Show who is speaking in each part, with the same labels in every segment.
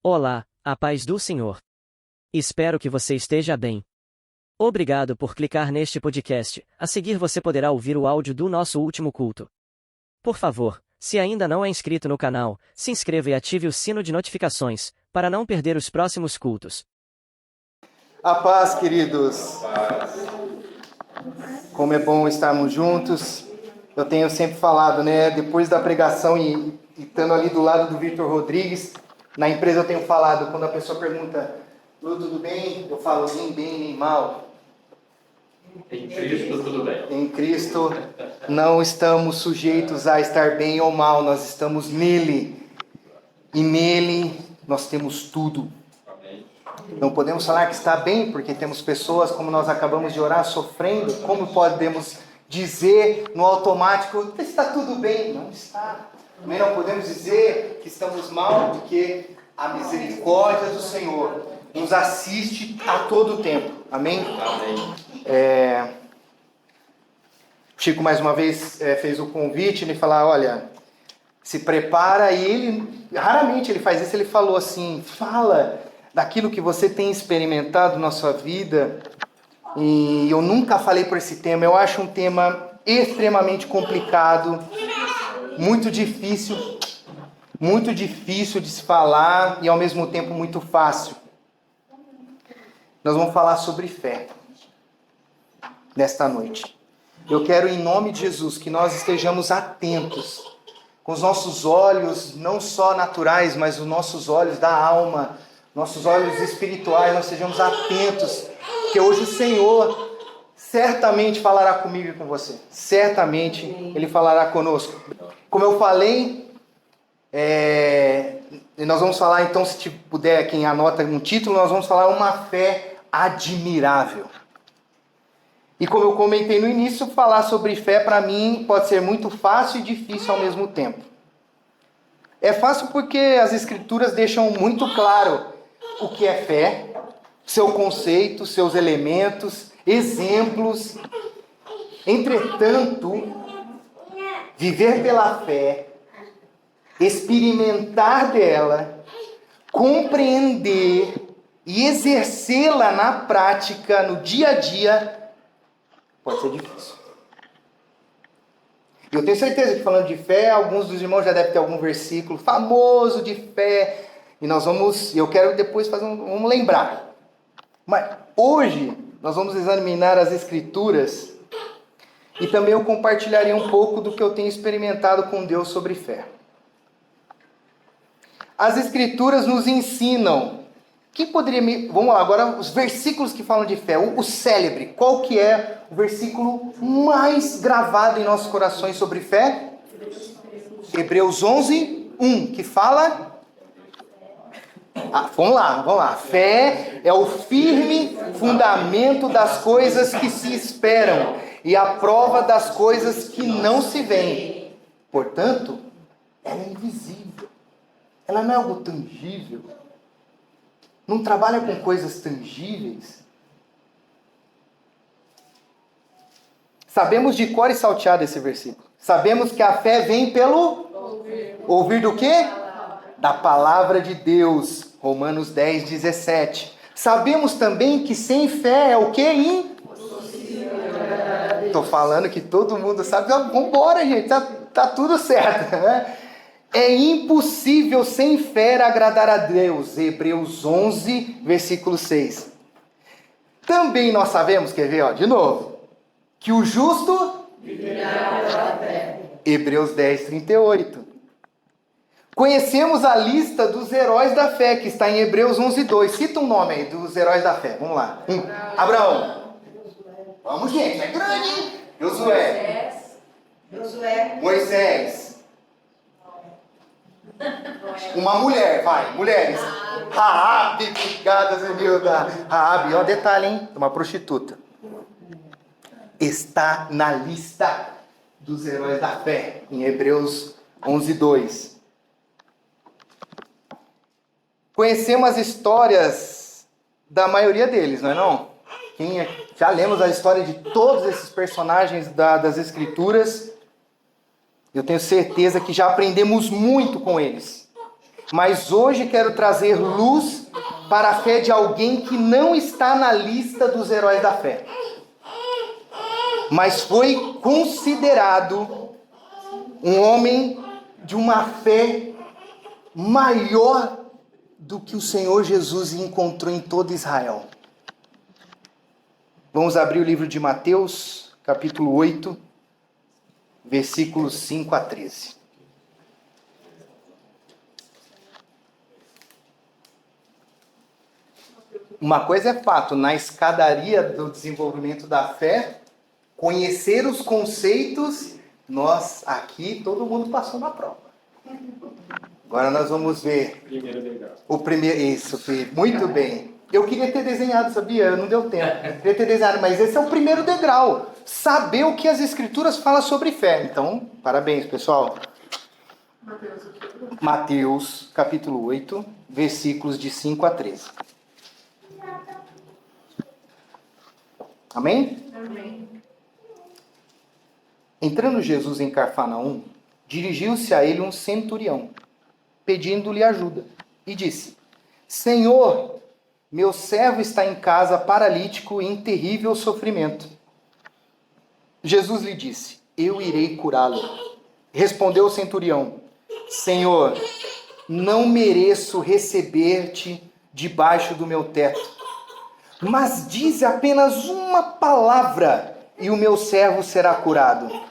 Speaker 1: Olá, a paz do Senhor. Espero que você esteja bem. Obrigado por clicar neste podcast. A seguir você poderá ouvir o áudio do nosso último culto. Por favor, se ainda não é inscrito no canal, se inscreva e ative o sino de notificações, para não perder os próximos cultos.
Speaker 2: A paz, queridos. Como é bom estarmos juntos. Eu tenho sempre falado, né? Depois da pregação e estando ali do lado do Victor Rodrigues, na empresa eu tenho falado, quando a pessoa pergunta, tudo bem? Eu falo, nem bem, nem mal.
Speaker 3: Em Cristo, tudo bem.
Speaker 2: Em Cristo, não estamos sujeitos a estar bem ou mal, nós estamos nele. E nele nós temos tudo. Não podemos falar que está bem, porque temos pessoas, como nós acabamos de orar, sofrendo. Como podemos dizer no automático, está tudo bem? Não está. Também não podemos dizer que estamos mal, porque a misericórdia do Senhor nos assiste a todo tempo. Amém?
Speaker 3: Amém.
Speaker 2: Chico mais uma vez fez o convite, ele falar, olha, se prepara, e ele, raramente ele faz isso, ele falou assim, fala daquilo que você tem experimentado na sua vida. E eu nunca falei por esse tema, eu acho um tema extremamente complicado, muito difícil de se falar e ao mesmo tempo muito fácil. Nós vamos falar sobre fé nesta noite. Eu quero, em nome de Jesus, que nós estejamos atentos, com os nossos olhos, não só naturais, mas os nossos olhos da alma, nossos olhos espirituais, nós estejamos atentos, porque hoje o Senhor certamente falará comigo e com você. Certamente Ele falará conosco. Como eu falei, nós vamos falar, então, se puder, quem anota um título, nós vamos falar uma fé admirável. E como eu comentei no início, falar sobre fé para mim pode ser muito fácil e difícil ao mesmo tempo. É fácil porque as Escrituras deixam muito claro o que é fé, seu conceito, seus elementos, exemplos. Entretanto, viver pela fé, experimentar dela, compreender e exercê-la na prática, no dia a dia, pode ser difícil. E eu tenho certeza que falando de fé, alguns dos irmãos já devem ter algum versículo famoso de fé. E eu quero depois vamos lembrar. Mas hoje nós vamos examinar as Escrituras e também eu compartilharei um pouco do que eu tenho experimentado com Deus sobre fé. As Escrituras nos ensinam. Vamos lá, agora os versículos que falam de fé. O célebre, qual que é o versículo mais gravado em nossos corações sobre fé? Hebreus 11, 1, que fala... vamos lá. Fé é o firme fundamento das coisas que se esperam e a prova das coisas que não se veem. Portanto, ela é invisível. Ela não é algo tangível. Não trabalha com coisas tangíveis. Sabemos de cor e salteado esse versículo. Sabemos que a fé vem pelo... Ouvir do quê? Da palavra de Deus. Romanos 10, 17. Sabemos também que sem fé é o quê? Estou falando que todo mundo sabe. Vamos embora, gente. Tá tudo certo, né? É impossível sem fé agradar a Deus. Hebreus 11, versículo 6. Também nós sabemos, quer ver, de novo, que o justo viverá pela fé. Hebreus 10, 38. Conhecemos a lista dos heróis da fé, que está em Hebreus 11, 2. Cita um nome aí dos heróis da fé. Vamos lá. Abraão. Vamos, gente. É grande, hein? Josué. Moisés. Uma mulher, vai. Mulheres. Raabe, picadas e miúda. Raabe, ó, detalhe, hein? Uma prostituta. Está na lista dos heróis da fé, em Hebreus 11, 2. Conhecemos as histórias da maioria deles, não é não? Já lemos a história de todos esses personagens das Escrituras. Eu tenho certeza que já aprendemos muito com eles. Mas hoje quero trazer luz para a fé de alguém que não está na lista dos heróis da fé, mas foi considerado um homem de uma fé maior do que o Senhor Jesus encontrou em todo Israel. Vamos abrir o livro de Mateus, capítulo 8, versículos 5 a 13. Uma coisa é fato, na escadaria do desenvolvimento da fé, conhecer os conceitos, nós aqui, todo mundo passou na prova. Agora nós vamos ver
Speaker 3: Primeiro degrau.
Speaker 2: o primeiro. Isso, Felipe, muito bem. Eu queria ter desenhado, sabia? Não deu tempo. Eu queria ter desenhado, mas esse é o primeiro degrau. Saber o que as Escrituras falam sobre fé. Então, parabéns, pessoal. Mateus, capítulo 8, versículos de 5 a 13. Amém?
Speaker 4: Amém.
Speaker 2: Entrando Jesus em Cafarnaum, dirigiu-se a ele um centurião, pedindo-lhe ajuda, e disse: Senhor, meu servo está em casa paralítico e em terrível sofrimento. Jesus lhe disse: Eu irei curá-lo. Respondeu o centurião: Senhor, não mereço receber-te debaixo do meu teto, mas dize apenas uma palavra e o meu servo será curado.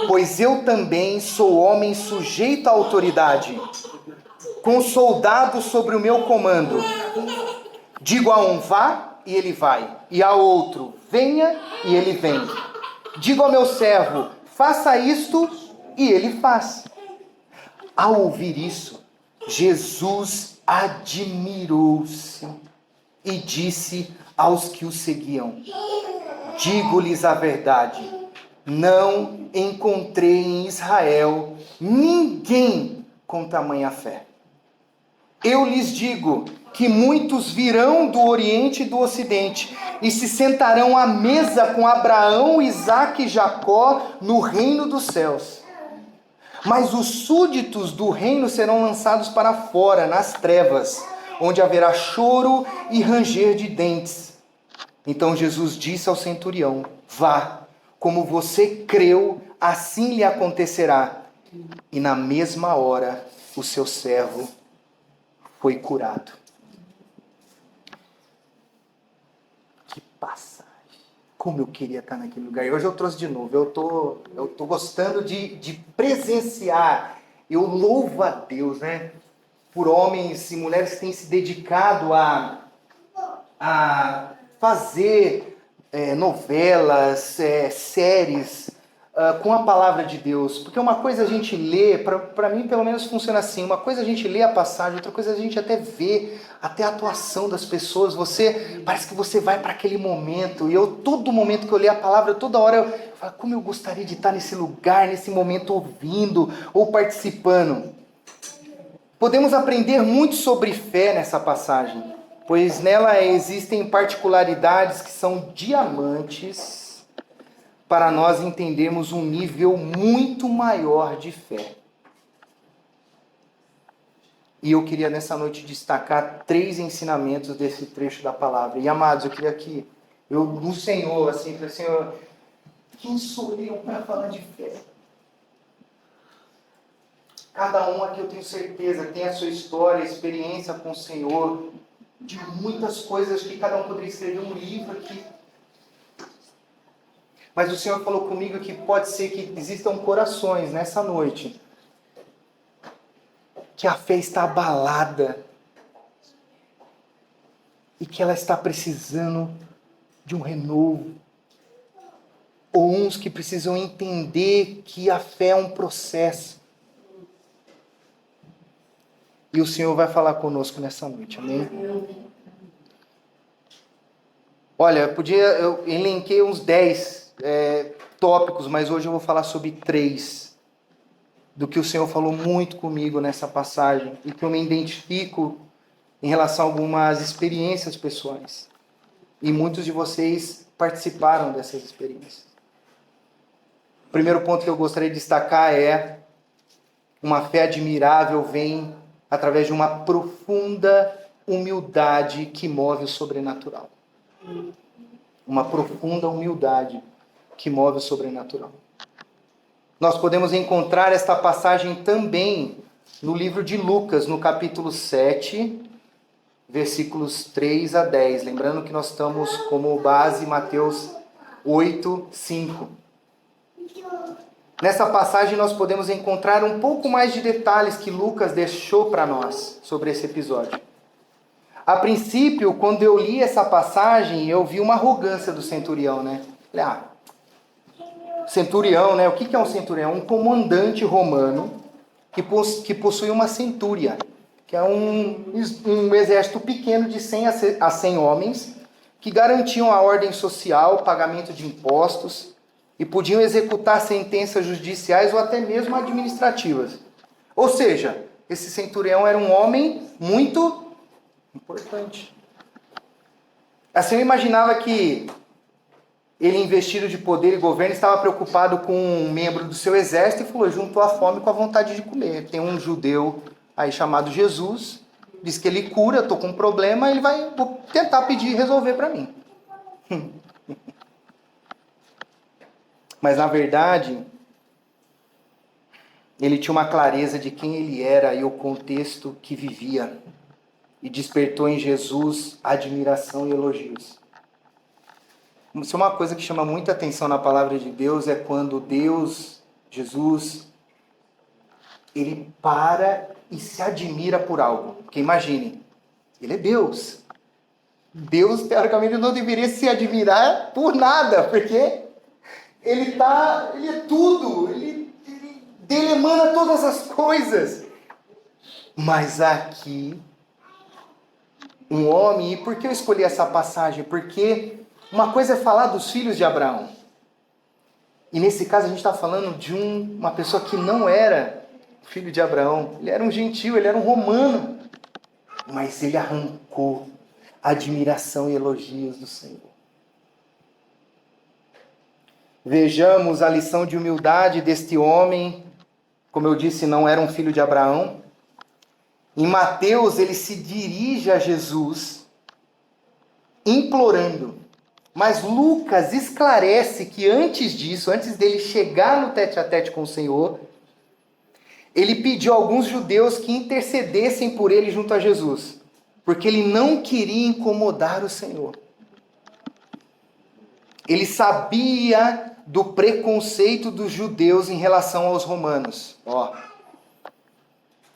Speaker 2: Pois eu também sou homem sujeito à autoridade, com soldados sobre o meu comando. Digo a um, vá, e ele vai, e a outro, venha, e ele vem. Digo ao meu servo, faça isto, e ele faz. Ao ouvir isso, Jesus admirou-se e disse aos que o seguiam: Digo-lhes a verdade, não encontrei em Israel ninguém com tamanha fé. Eu lhes digo que muitos virão do Oriente e do Ocidente e se sentarão à mesa com Abraão, Isaque e Jacó no reino dos céus. Mas os súditos do reino serão lançados para fora, nas trevas, onde haverá choro e ranger de dentes. Então Jesus disse ao centurião: vá, como você creu, assim lhe acontecerá. E na mesma hora o seu servo foi curado. Que passagem! Como eu queria estar naquele lugar. E hoje eu trouxe de novo. Eu tô gostando de presenciar. Eu louvo a Deus, né? Por homens e mulheres que têm se dedicado a fazer novelas, séries com a palavra de Deus. Porque uma coisa a gente lê, para mim pelo menos funciona assim, uma coisa a gente lê a passagem, outra coisa a gente até vê, até a atuação das pessoas, parece que você vai para aquele momento, e todo momento que eu leio a palavra, toda hora eu falo, como eu gostaria de estar nesse lugar, nesse momento ouvindo ou participando. Podemos aprender muito sobre fé nessa passagem, pois nela existem particularidades que são diamantes para nós entendermos um nível muito maior de fé. E eu queria nessa noite destacar 3 ensinamentos desse trecho da palavra. E amados, eu queria que no Senhor, assim, falei, Senhor, quem sou eu para falar de fé? Cada um aqui eu tenho certeza tem a sua história, experiência com o Senhor, de muitas coisas que cada um poderia escrever um livro aqui. Mas o Senhor falou comigo que pode ser que existam corações nessa noite que a fé está abalada e que ela está precisando de um renovo. Ou uns que precisam entender que a fé é um processo. E o Senhor vai falar conosco nessa noite, amém? Olha, eu elenquei uns 10 tópicos, mas hoje eu vou falar sobre 3 do que o Senhor falou muito comigo nessa passagem e que eu me identifico em relação a algumas experiências pessoais. E muitos de vocês participaram dessas experiências. O primeiro ponto que eu gostaria de destacar é Uma fé admirável vem através de uma profunda humildade que move o sobrenatural. Uma profunda humildade que move o sobrenatural. Nós podemos encontrar esta passagem também no livro de Lucas, no capítulo 7, versículos 3 a 10. Lembrando que nós estamos como base Mateus 8, 5. Nessa passagem nós podemos encontrar um pouco mais de detalhes que Lucas deixou para nós sobre esse episódio. A princípio, quando eu li essa passagem, eu vi uma arrogância do centurião, né? Falei, centurião, né? O que é um centurião? Um comandante romano que possui uma centúria, que é um exército pequeno de 100 a 100 homens, que garantiam a ordem social, o pagamento de impostos, e podiam executar sentenças judiciais ou até mesmo administrativas. Ou seja, esse centurião era um homem muito importante. Assim, eu imaginava que ele, investido de poder e governo, estava preocupado com um membro do seu exército e falou, juntou a fome com a vontade de comer. Tem um judeu aí chamado Jesus, diz que ele cura, estou com um problema, ele vai tentar pedir e resolver para mim. Mas, na verdade, ele tinha uma clareza de quem ele era e o contexto que vivia. E despertou em Jesus admiração e elogios. Isso é uma coisa que chama muita atenção na palavra de Deus, é quando Deus, Jesus, ele para e se admira por algo. Porque imagine, ele é Deus. Deus, teoricamente, não deveria se admirar por nada, porque ele é tudo, dele emana todas as coisas. Mas aqui, um homem, e por que eu escolhi essa passagem? Porque uma coisa é falar dos filhos de Abraão. E nesse caso a gente está falando de uma pessoa que não era filho de Abraão. Ele era um gentil, ele era um romano. Mas ele arrancou admiração e elogios do Senhor. Vejamos a lição de humildade deste homem. Como eu disse, não era um filho de Abraão. Em Mateus, ele se dirige a Jesus, implorando. Mas Lucas esclarece que antes disso, antes dele chegar no tete-a-tete com o Senhor, ele pediu a alguns judeus que intercedessem por ele junto a Jesus, porque ele não queria incomodar o Senhor. Ele sabia do preconceito dos judeus em relação aos romanos.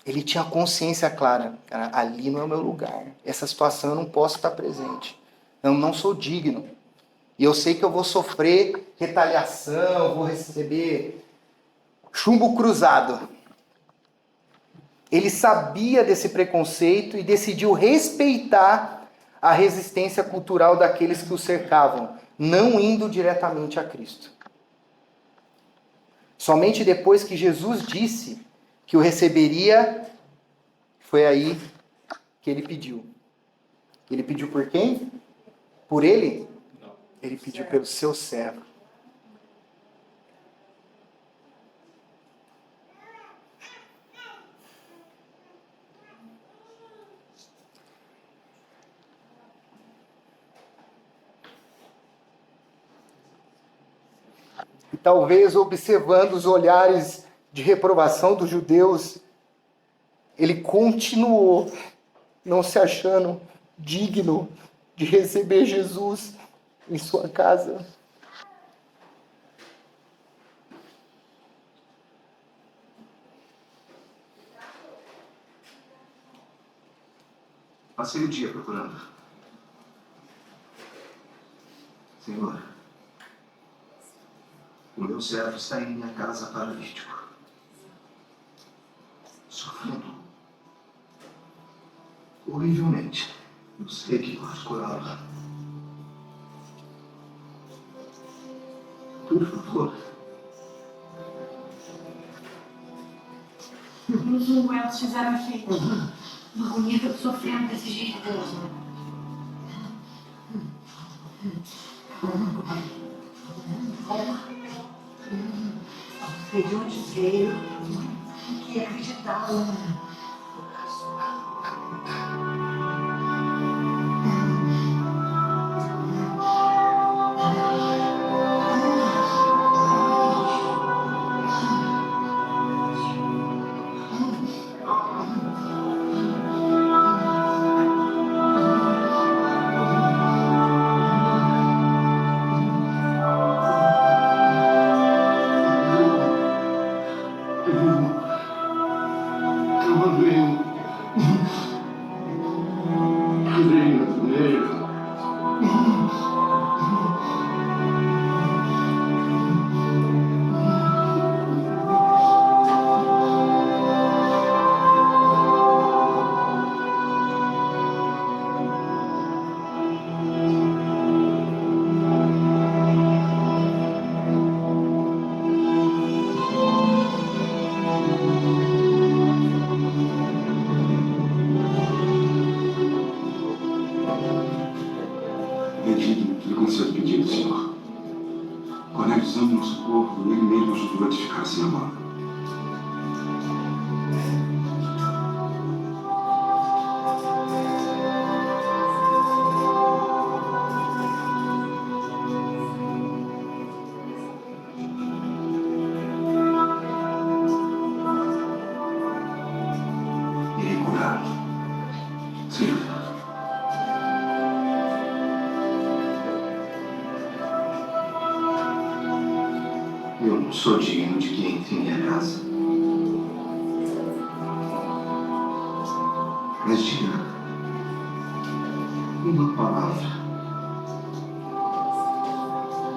Speaker 2: Ele tinha consciência clara. Cara, ali não é o meu lugar. Essa situação eu não posso estar presente. Eu não sou digno. E eu sei que eu vou sofrer retaliação, vou receber chumbo cruzado. Ele sabia desse preconceito e decidiu respeitar a resistência cultural daqueles que o cercavam, não indo diretamente a Cristo. Somente depois que Jesus disse que o receberia, foi aí que ele pediu. Ele pediu por quem? Por ele?
Speaker 3: Não.
Speaker 2: Ele pediu pelo seu servo. E talvez observando os olhares de reprovação dos judeus, ele continuou não se achando digno de receber Jesus em sua casa.
Speaker 4: Passei o dia procurando. Senhor, o meu servo está em minha casa paralítico, sofrendo horrivelmente. Eu sei que posso curá-lo. Por favor.
Speaker 5: Os eles fizeram efeito. Uma agonia sofrendo desse jeito. Sei de onde veio. consegui acreditar.
Speaker 4: Rendido em seu pedido, Senhor. Cornélio ama nosso povo, ele mesmo ajudou a edificar a sinagoga. Irei curá-lo. Senhor. Eu não sou digno de que entre em minha casa. Mas diga uma palavra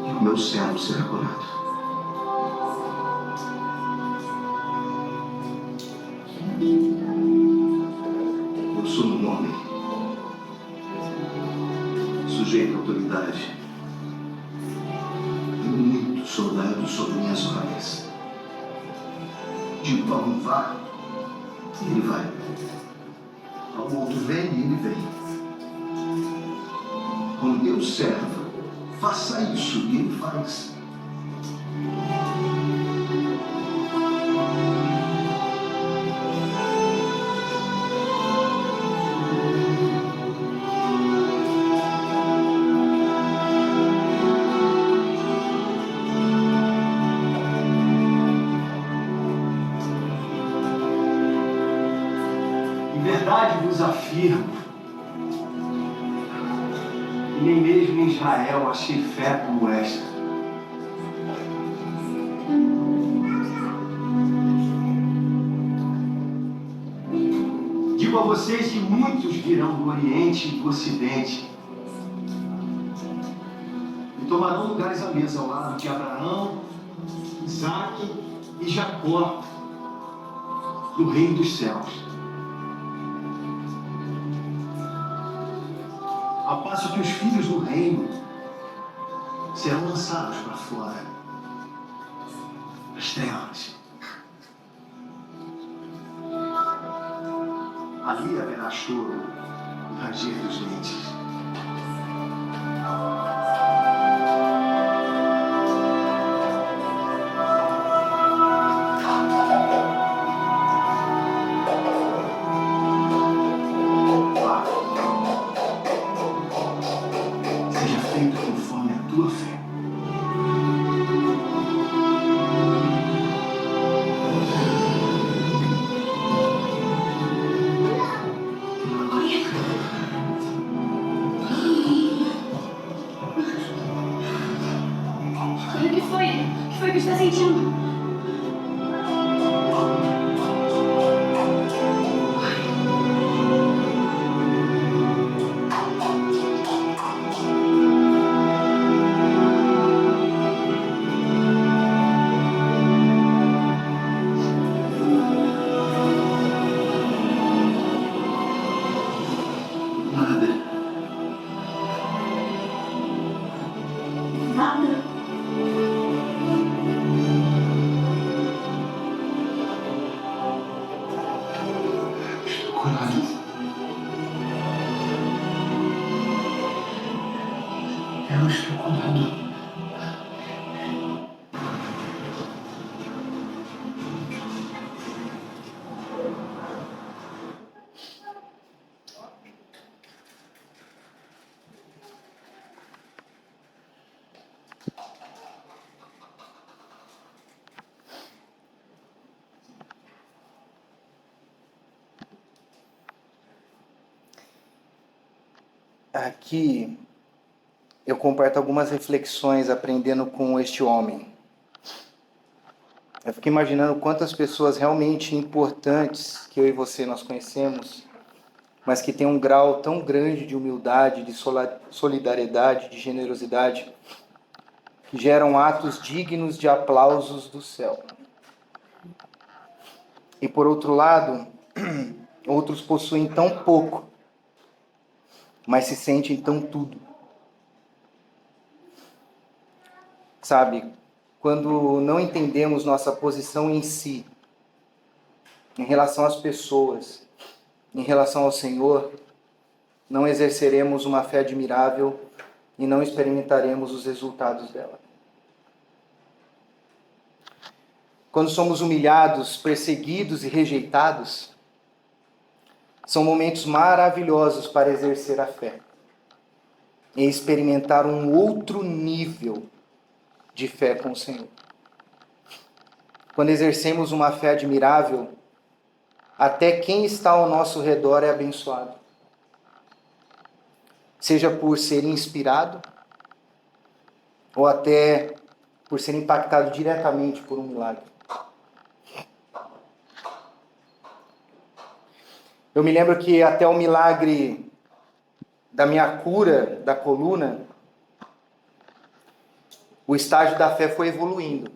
Speaker 4: e o meu servo será curado. Eu sou um homem sujeito à autoridade. Muitos soldados sobre minhas ordens. Digo a um vá, e ele vai. Ao outro vem, e ele vem. Com Deus servo, faça isso, e ele faz.
Speaker 6: Em verdade vos afirmo, e nem mesmo em Israel achei fé como esta. Digo a vocês que muitos virão do Oriente e do Ocidente e tomarão lugares à mesa ao lado de Abraão, Isaque e Jacó, no reino dos céus. Ao passo que os filhos do reino serão lançados para fora, as trevas. Ali haverá choro e ranger dos dentes. Seja feito conforme a tua fé.
Speaker 5: O que foi? O que foi que está sentindo?
Speaker 4: Nada.
Speaker 5: Nada.
Speaker 4: Estou curado.
Speaker 6: Eu estou curado.
Speaker 2: aqui eu comparto algumas reflexões aprendendo com este homem. Eu fiquei imaginando quantas pessoas realmente importantes que eu e você nós conhecemos, mas que têm um grau tão grande de humildade, de solidariedade, de generosidade, que geram atos dignos de aplausos do céu. E por outro lado, outros possuem tão pouco, mas se sentem tão tudo. Sabe, quando não entendemos nossa posição em si, em relação às pessoas, em relação ao Senhor, não exerceremos uma fé admirável e não experimentaremos os resultados dela. Quando somos humilhados, perseguidos e rejeitados, são momentos maravilhosos para exercer a fé e experimentar um outro nível de fé com o Senhor. Quando exercemos uma fé admirável, até quem está ao nosso redor é abençoado. Seja por ser inspirado, ou até por ser impactado diretamente por um milagre. Eu me lembro que até o milagre da minha cura da coluna, o estágio da fé foi evoluindo.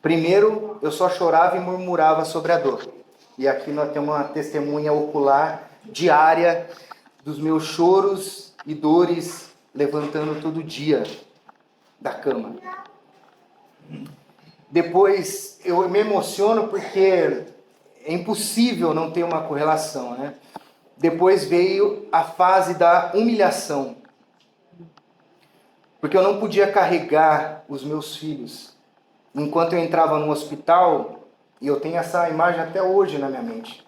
Speaker 2: Primeiro, eu só chorava e murmurava sobre a dor. E aqui nós temos uma testemunha ocular diária dos meus choros e dores levantando todo dia da cama. Depois, eu me emociono porque é impossível não ter uma correlação, né? Depois veio a fase da humilhação. Porque eu não podia carregar os meus filhos. Enquanto eu entrava no hospital, e eu tenho essa imagem até hoje na minha mente.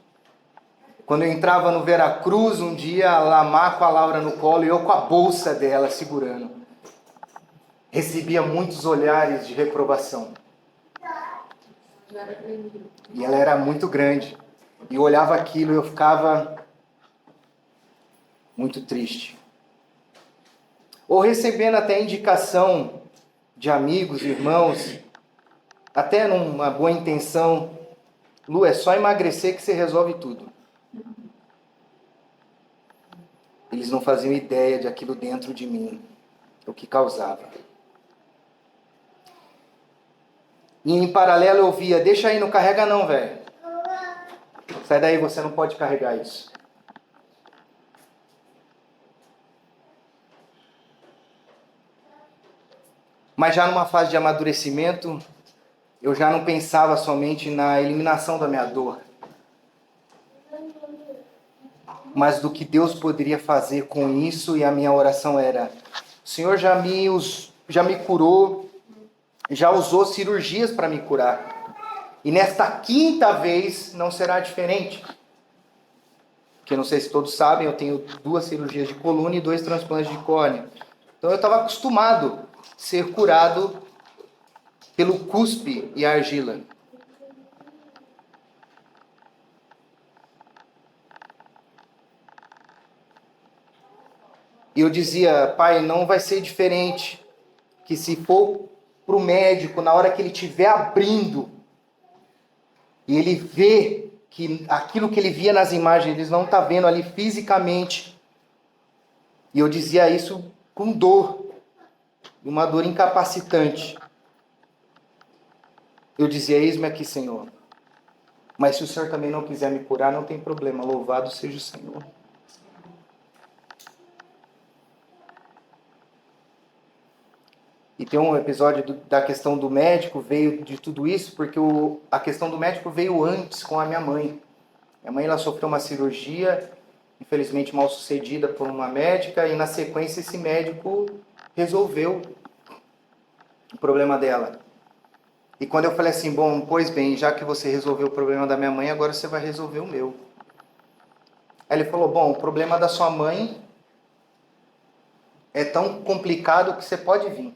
Speaker 2: Quando eu entrava no Veracruz, um dia, a Lamar com a Laura no colo e eu com a bolsa dela segurando. Recebia muitos olhares de reprovação. E ela era muito grande. E eu olhava aquilo e eu ficava muito triste. Ou recebendo até indicação de amigos, irmãos, até numa boa intenção: Lu, é só emagrecer que você resolve tudo. Eles não faziam ideia de aquilo dentro de mim, o que causava. E em paralelo eu via: deixa aí, não carrega não, velho. Sai daí, você não pode carregar isso. Mas já numa fase de amadurecimento, eu já não pensava somente na eliminação da minha dor, mas do que Deus poderia fazer com isso, e a minha oração era: o Senhor já me curou, já usou cirurgias para me curar. E nesta quinta vez não será diferente. Porque não sei se todos sabem, eu tenho 2 cirurgias de coluna e 2 transplantes de córnea. Então eu estava acostumado a ser curado pelo cuspe e argila. E eu dizia: Pai, não vai ser diferente. Que se for para o médico, na hora que ele estiver abrindo, e ele vê que aquilo que ele via nas imagens, eles não estão vendo ali fisicamente. E eu dizia isso com dor, uma dor incapacitante. Eu dizia: eis-me aqui, Senhor. Mas se o Senhor também não quiser me curar, não tem problema. Louvado seja o Senhor. E tem um episódio da questão do médico, veio de tudo isso, porque a questão do médico veio antes com a minha mãe. Minha mãe, ela sofreu uma cirurgia, infelizmente mal sucedida por uma médica, e na sequência esse médico resolveu o problema dela. E quando eu falei assim: bom, pois bem, já que você resolveu o problema da minha mãe, agora você vai resolver o meu. Aí ele falou: bom, o problema da sua mãe é tão complicado que você pode vir.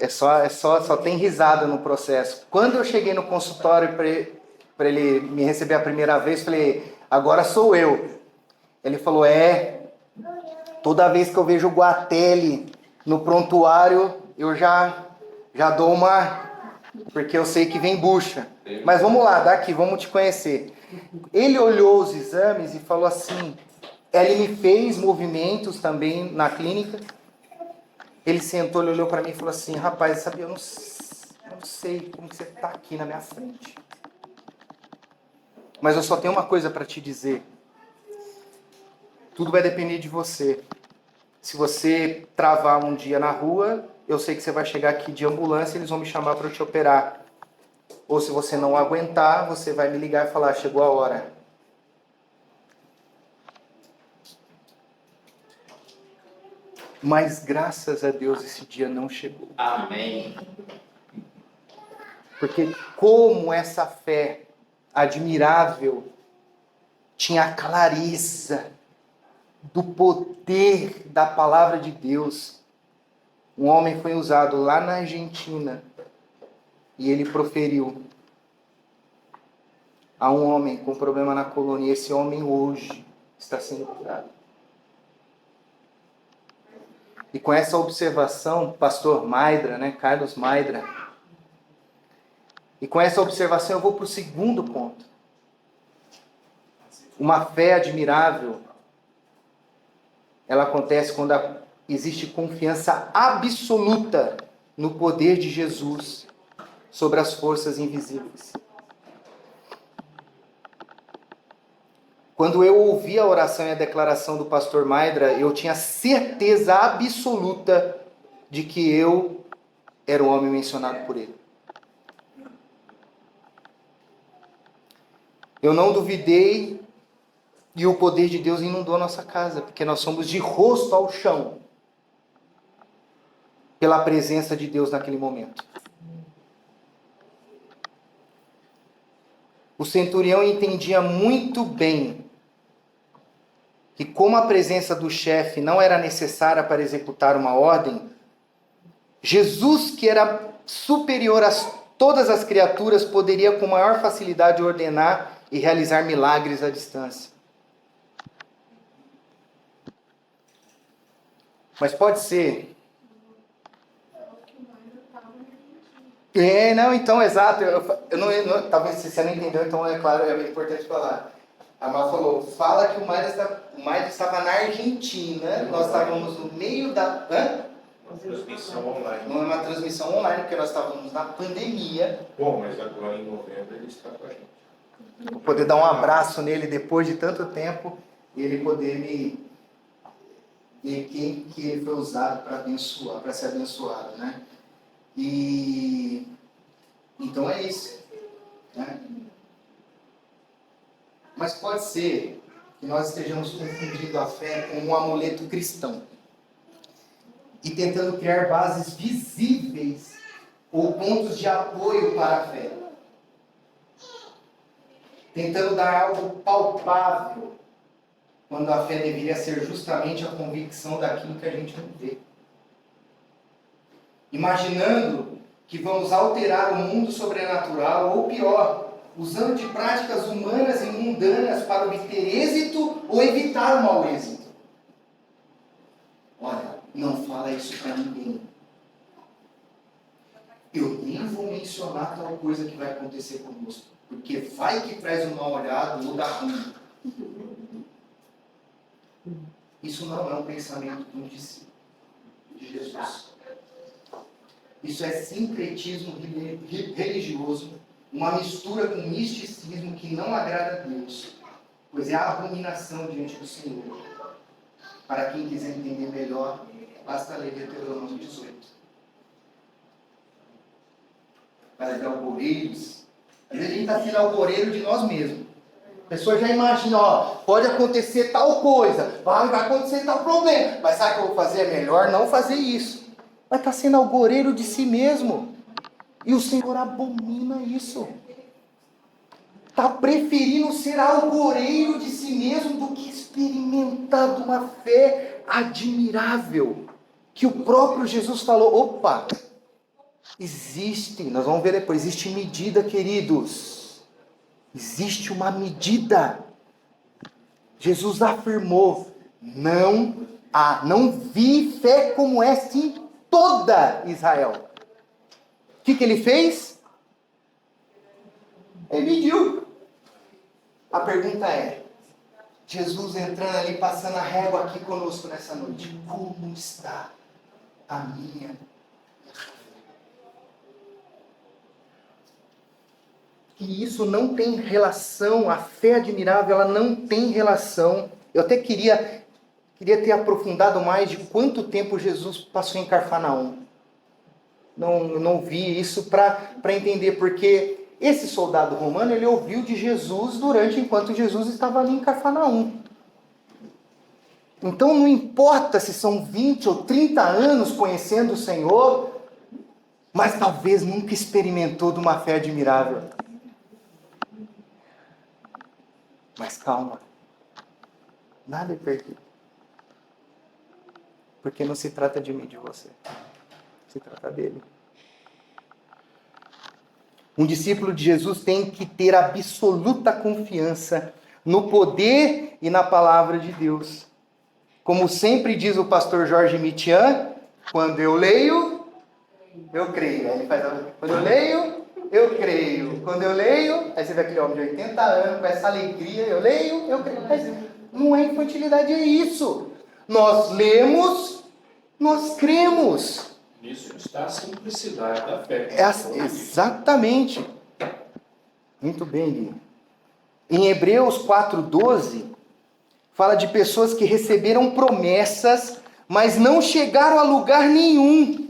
Speaker 2: Só tem risada no processo. Quando eu cheguei no consultório para ele me receber a primeira vez, falei: agora sou eu. Ele falou, toda vez que eu vejo o Guatelli no prontuário, eu já dou uma... Porque eu sei que vem bucha. Mas vamos lá, daqui, vamos te conhecer. Ele olhou os exames e falou assim, ele me fez movimentos também na clínica. Ele sentou, ele olhou para mim e falou assim, rapaz, sabe, eu não sei como que você está aqui na minha frente. Mas eu só tenho uma coisa para te dizer. Tudo vai depender de você. Se você travar um dia na rua, eu sei que você vai chegar aqui de ambulância e eles vão me chamar para eu te operar. Ou se você não aguentar, você vai me ligar e falar, chegou a hora. Mas graças a Deus esse dia não chegou.
Speaker 3: Amém.
Speaker 2: Porque como essa fé admirável tinha a clareza do poder da palavra de Deus. Um homem foi usado lá na Argentina e ele proferiu a um homem com problema na coluna. E esse homem hoje está sendo curado. E com essa observação, pastor Maidra, Carlos Maidra, e com essa observação eu vou para o segundo ponto. Uma fé admirável, ela acontece quando existe confiança absoluta no poder de Jesus sobre as forças invisíveis. Quando eu ouvi a oração e a declaração do pastor Maidra, eu tinha certeza absoluta de que eu era o homem mencionado por ele. Eu não duvidei e o poder de Deus inundou a nossa casa, porque nós somos de rosto ao chão pela presença de Deus naquele momento. O centurião entendia muito bem que como a presença do chefe não era necessária para executar uma ordem, Jesus, que era superior a todas as criaturas, poderia com maior facilidade ordenar e realizar milagres à distância. Mas pode ser. Não, então, exato. Talvez você não entendeu, então é claro, é importante falar. A Má falou, fala que o Maidra estava na Argentina, nós estávamos no meio da...
Speaker 3: Uma transmissão online.
Speaker 2: Não é uma transmissão online, porque nós estávamos na pandemia.
Speaker 3: Bom, mas agora em novembro ele está com a gente.
Speaker 2: Vou poder dar um abraço nele depois de tanto tempo e ele poder me... E quem que ele foi usado para abençoar, para ser abençoado, né? E... Então é isso, né? Mas pode ser que nós estejamos confundindo a fé com um amuleto cristão e tentando criar bases visíveis ou pontos de apoio para a fé. Tentando dar algo palpável, quando a fé deveria ser justamente a convicção daquilo que a gente não vê. Imaginando que vamos alterar o mundo sobrenatural, ou pior, usando de práticas humanas e mundanas para obter êxito ou evitar o mau êxito. Olha, não fala isso para ninguém. Eu nem vou mencionar tal coisa que vai acontecer conosco, porque vai que traz um mal olhado ou dá ruim. Isso não é um pensamento de um discípulo de Jesus. Isso é sincretismo religioso, uma mistura com misticismo que não agrada a Deus, pois é a abominação diante do Senhor. Para quem quiser entender melhor, basta ler Deuteronômio 18. Para ver algoreiros. Às vezes a gente está sendo algoreiro de nós mesmos. A pessoa já imagina, pode acontecer tal coisa, vai acontecer tal problema, mas sabe o que eu vou fazer? É melhor não fazer isso. Mas está sendo algoreiro de si mesmo. E o Senhor abomina isso. Está preferindo ser algoreiro de si mesmo do que experimentar de uma fé admirável. Que o próprio Jesus falou, opa, existe, nós vamos ver depois, existe medida, queridos. Existe uma medida. Jesus afirmou: não vi fé como esta em toda Israel. O que ele fez? Ele mediu. A pergunta é, Jesus entrando ali, passando a régua aqui conosco nessa noite, como está a minha? E isso não tem relação, a fé admirável, ela não tem relação. Eu até queria ter aprofundado mais de quanto tempo Jesus passou em Cafarnaum. Não vi isso para entender, porque esse soldado romano, ele ouviu de Jesus enquanto Jesus estava ali em Cafarnaum. Então não importa se são 20 ou 30 anos conhecendo o Senhor, mas talvez nunca experimentou de uma fé admirável. Mas calma, nada é perdido. Porque não se trata de mim, de você. Se trata dele. Um discípulo de Jesus tem que ter absoluta confiança no poder e na palavra de Deus. Como sempre diz o pastor Jorge Mitian, quando eu leio, eu creio. Aí ele faz, quando eu leio, eu creio. Quando eu leio, aí você vê aquele homem de 80 anos, com essa alegria, eu leio, eu creio. Mas não é infantilidade, é isso. Nós lemos, nós cremos.
Speaker 3: Nisso está a simplicidade da fé.
Speaker 2: Exatamente. Muito bem, Gui. Em Hebreus 4:12, fala de pessoas que receberam promessas, mas não chegaram a lugar nenhum.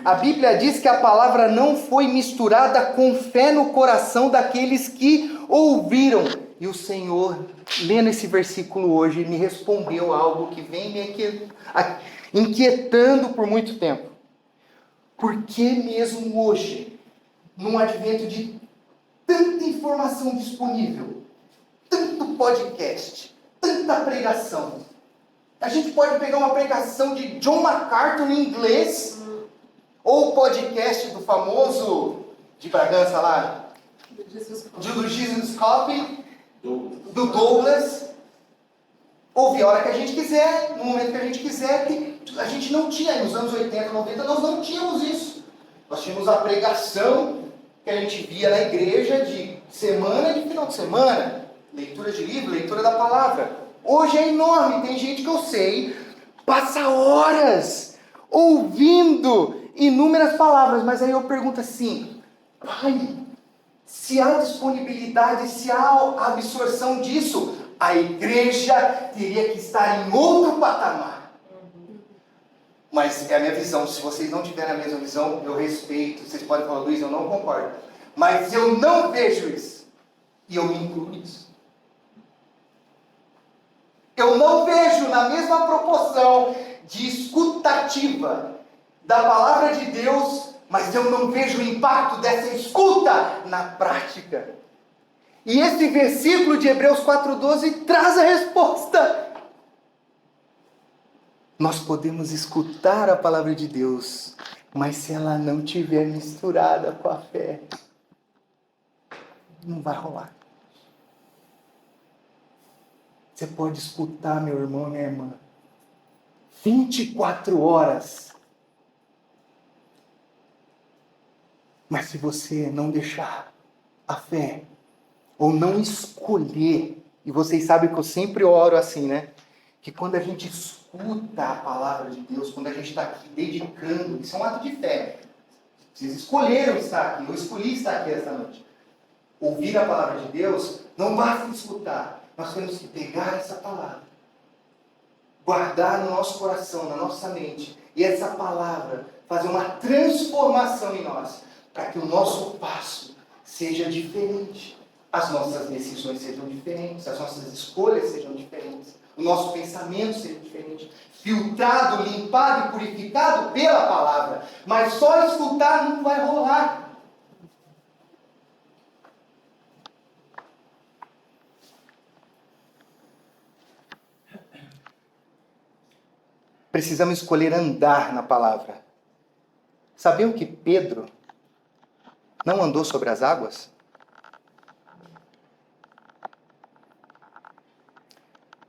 Speaker 2: A Bíblia diz que a palavra não foi misturada com fé no coração daqueles que ouviram. E o Senhor, lendo esse versículo hoje, me respondeu algo que vem me inquietando por muito tempo. Por que mesmo hoje, num advento de tanta informação disponível, tanto podcast, tanta pregação, a gente pode pegar uma pregação de John MacArthur em inglês, ou o podcast do famoso de Bragança lá, do Jesus Coffee, do Douglas, ouvir a hora que a gente quiser, no momento que a gente quiser, que a gente não tinha, nos anos 80, 90, nós não tínhamos isso. Nós tínhamos a pregação que a gente via na igreja de semana e de final de semana, leitura de livro, leitura da palavra. Hoje é enorme, tem gente que eu sei, passa horas ouvindo inúmeras palavras, mas aí eu pergunto assim, pai, se há disponibilidade, se há absorção disso, a igreja teria que estar em outro patamar. Mas é a minha visão. Se vocês não tiverem a mesma visão, eu respeito. Vocês podem falar, Luiz, eu não concordo. Mas eu não vejo isso. E eu me incluo nisso. Eu não vejo na mesma proporção de escutativa da palavra de Deus, mas eu não vejo o impacto dessa escuta na prática. E esse versículo de Hebreus 4:12 traz a resposta. Nós podemos escutar a palavra de Deus, mas se ela não estiver misturada com a fé, não vai rolar. Você pode escutar, meu irmão e minha irmã, 24 horas. Mas se você não deixar a fé, ou não escolher, e vocês sabem que eu sempre oro assim, né? Que quando a gente escuta a palavra de Deus, quando a gente está aqui dedicando, isso é um ato de fé. Vocês escolheram estar aqui, eu escolhi estar aqui esta noite. Ouvir a palavra de Deus, não basta escutar, nós temos que pegar essa palavra, guardar no nosso coração, na nossa mente, e essa palavra fazer uma transformação em nós, para que o nosso passo seja diferente, as nossas decisões sejam diferentes, as nossas escolhas sejam diferentes, o nosso pensamento seja diferente, filtrado, limpado e purificado pela palavra. Mas só escutar não vai rolar. Precisamos escolher andar na palavra. Sabiam que Pedro não andou sobre as águas?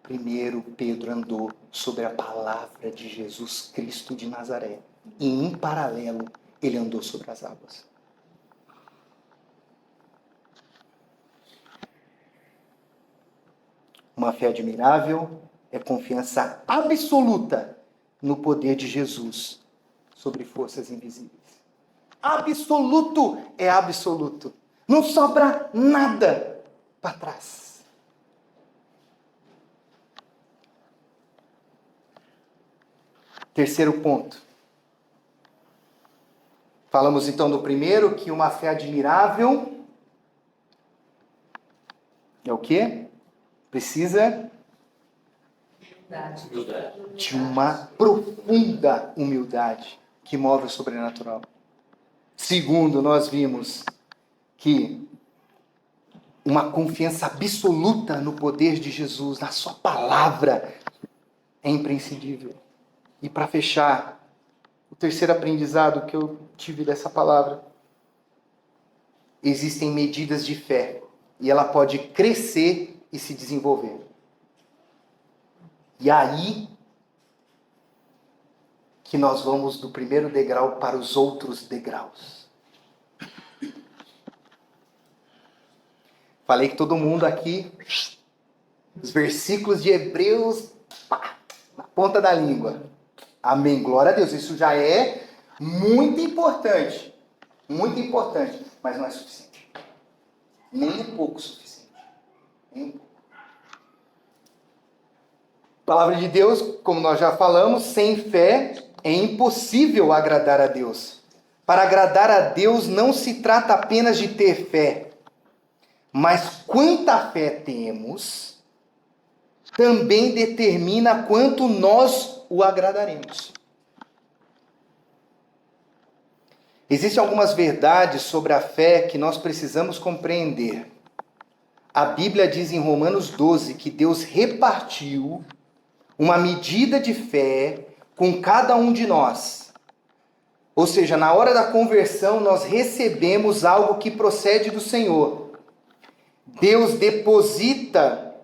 Speaker 2: Primeiro Pedro andou sobre a palavra de Jesus Cristo de Nazaré. E em paralelo, ele andou sobre as águas. Uma fé admirável é confiança absoluta no poder de Jesus sobre forças invisíveis. Absoluto é absoluto. Não sobra nada para trás. Terceiro ponto. Falamos então do primeiro, que uma fé admirável é o quê? Precisa de uma profunda humildade que move o sobrenatural. Segundo, nós vimos que uma confiança absoluta no poder de Jesus, na sua palavra, é imprescindível. E para fechar, o terceiro aprendizado que eu tive dessa palavra: existem medidas de fé e ela pode crescer e se desenvolver. E aí que nós vamos do primeiro degrau para os outros degraus. Falei que todo mundo aqui, os versículos de Hebreus, na ponta da língua. Amém, glória a Deus. Isso já é muito importante, mas não é suficiente. Nem um pouco suficiente. Nem um pouco. Palavra de Deus, como nós já falamos, sem fé é impossível agradar a Deus. Para agradar a Deus não se trata apenas de ter fé, mas quanta fé temos também determina quanto nós o agradaremos. Existem algumas verdades sobre a fé que nós precisamos compreender. A Bíblia diz em Romanos 12 que Deus repartiu uma medida de fé com cada um de nós. Ou seja, na hora da conversão, nós recebemos algo que procede do Senhor. Deus deposita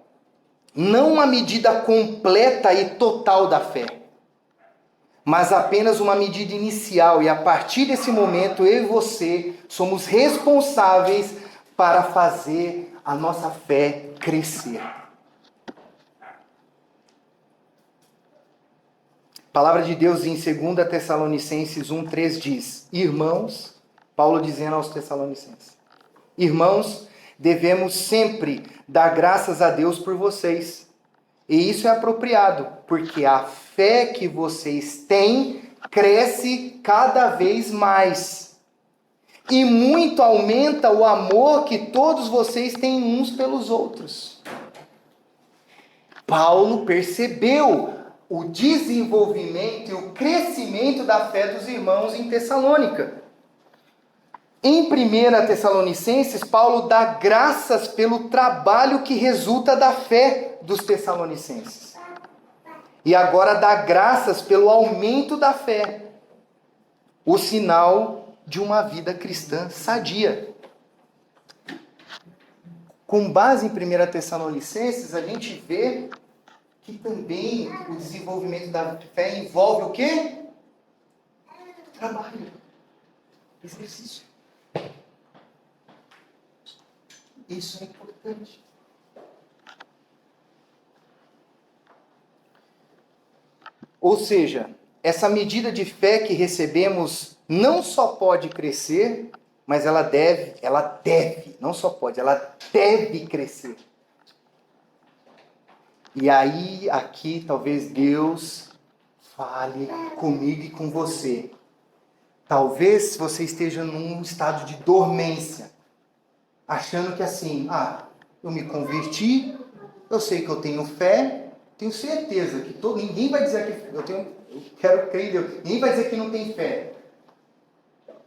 Speaker 2: não uma medida completa e total da fé, mas apenas uma medida inicial. E a partir desse momento, eu e você somos responsáveis para fazer a nossa fé crescer. A palavra de Deus em 2 Tessalonicenses 1:3 diz: irmãos, Paulo dizendo aos Tessalonicenses, irmãos, devemos sempre dar graças a Deus por vocês. E isso é apropriado, porque a fé que vocês têm cresce cada vez mais. E muito aumenta o amor que todos vocês têm uns pelos outros. Paulo percebeu o desenvolvimento e o crescimento da fé dos irmãos em Tessalônica. Em 1 Tessalonicenses, Paulo dá graças pelo trabalho que resulta da fé dos Tessalonicenses. E agora dá graças pelo aumento da fé, o sinal de uma vida cristã sadia. Com base em 1 Tessalonicenses, a gente vê que também o desenvolvimento da fé envolve o quê? Trabalho, exercício. Isso é importante. Ou seja, essa medida de fé que recebemos não só pode crescer, mas ela deve, não só pode, ela deve crescer. E aí, aqui, talvez Deus fale comigo e com você. Talvez você esteja num estado de dormência, achando que assim, eu me converti, eu sei que eu tenho fé, tenho certeza que ninguém vai dizer que eu quero crer em Deus, ninguém vai dizer que não tem fé.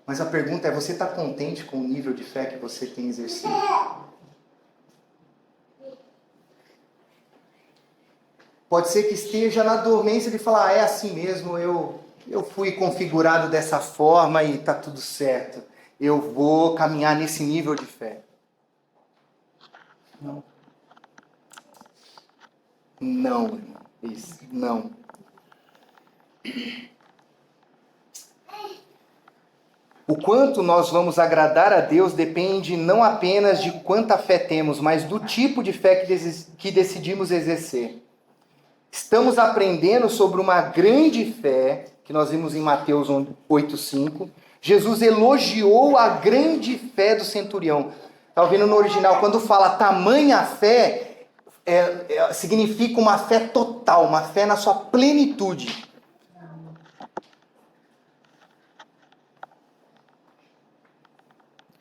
Speaker 2: Mas a pergunta é, você está contente com o nível de fé que você tem exercido? Pode ser que esteja na dormência de falar, é assim mesmo, eu fui configurado dessa forma e está tudo certo. Eu vou caminhar nesse nível de fé. Não, irmão. Isso, não. O quanto nós vamos agradar a Deus depende não apenas de quanta fé temos, mas do tipo de fé que decidimos exercer. Estamos aprendendo sobre uma grande fé, que nós vimos em Mateus 8,5. Jesus elogiou a grande fé do centurião. Está ouvindo no original? Quando fala tamanha fé, significa uma fé total, uma fé na sua plenitude.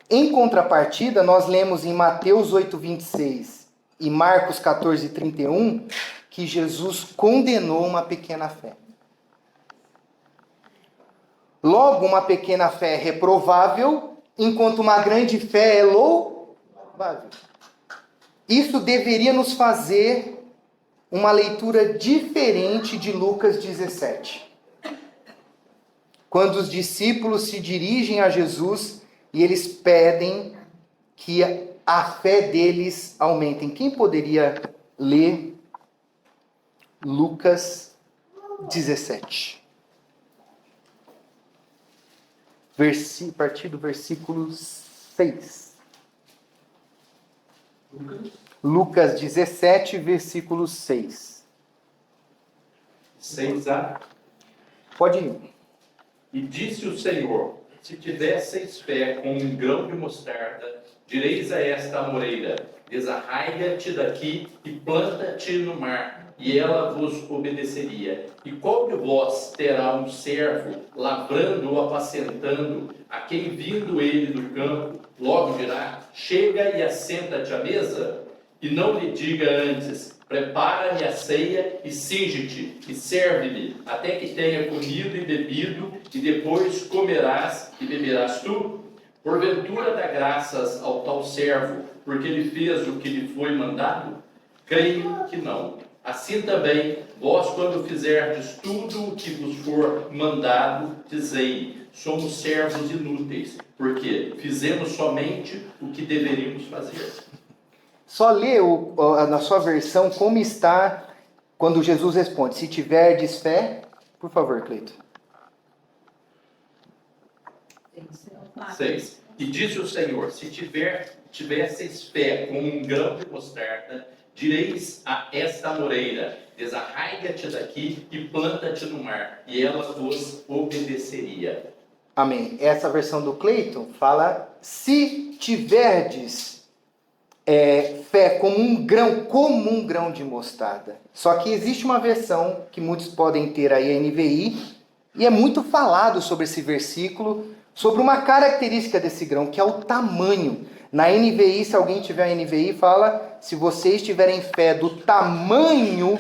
Speaker 2: Em contrapartida, nós lemos em Mateus 8,26 e Marcos 14,31 que Jesus condenou uma pequena fé. Logo, uma pequena fé é reprovável, enquanto uma grande fé é louvável. Isso deveria nos fazer uma leitura diferente de Lucas 17. Quando os discípulos se dirigem a Jesus e eles pedem que a fé deles aumente. Quem poderia ler Lucas 17? A partir do versículo 6. Lucas 17, versículo 6.
Speaker 3: 6a.
Speaker 2: Pode ir.
Speaker 3: E disse o Senhor: se tivesseis fé com um grão de mostarda, direis a esta amoreira: desarraiga-te daqui e planta-te no mar, e ela vos obedeceria. E qual de vós terá um servo, lavrando ou apacentando, a quem vindo ele do campo, logo dirá: chega e assenta-te à mesa? E não lhe diga antes: prepara-me a ceia e cinge-te e serve-lhe, até que tenha comido e bebido, e depois comerás e beberás tu? Porventura dá graças ao tal servo, porque ele fez o que lhe foi mandado? Creio que não. Assim também, vós quando fizerdes tudo o que vos for mandado, dizei: somos servos inúteis, porque fizemos somente o que deveríamos fazer.
Speaker 2: Só lê na sua versão como está quando Jesus responde: se tiverdes fé. Por favor, Cleito.
Speaker 3: 6. E disse o Senhor: se tivesseis fé como um grão de mostarda, direis a esta amoreira: desarraiga-te daqui e planta-te no mar, e ela vos obedeceria.
Speaker 2: Amém. Essa versão do Cleiton fala: se tiverdes fé como um grão de mostarda. Só que existe uma versão que muitos podem ter aí, a NVI, e é muito falado sobre esse versículo, sobre uma característica desse grão, que é o tamanho. Na NVI, se alguém tiver a NVI, fala: se vocês tiverem fé do tamanho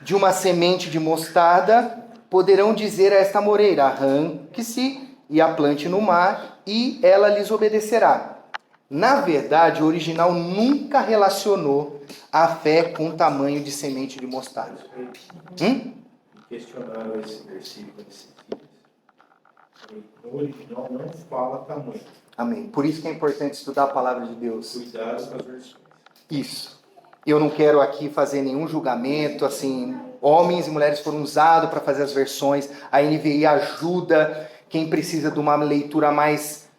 Speaker 2: de uma semente de mostarda, poderão dizer a esta amoreira: arranque-se e a plante no mar, e ela lhes obedecerá. Na verdade, o original nunca relacionou a fé com o tamanho de semente de mostarda.
Speaker 7: Questionaram esse versículo esses dias. No original não fala tamanho.
Speaker 2: Amém. Por isso que é importante estudar a palavra de Deus.
Speaker 7: Cuidado com as versões.
Speaker 2: Isso. Eu não quero aqui fazer nenhum julgamento, assim, homens e mulheres foram usados para fazer as versões, a NVI ajuda quem precisa de uma leitura mais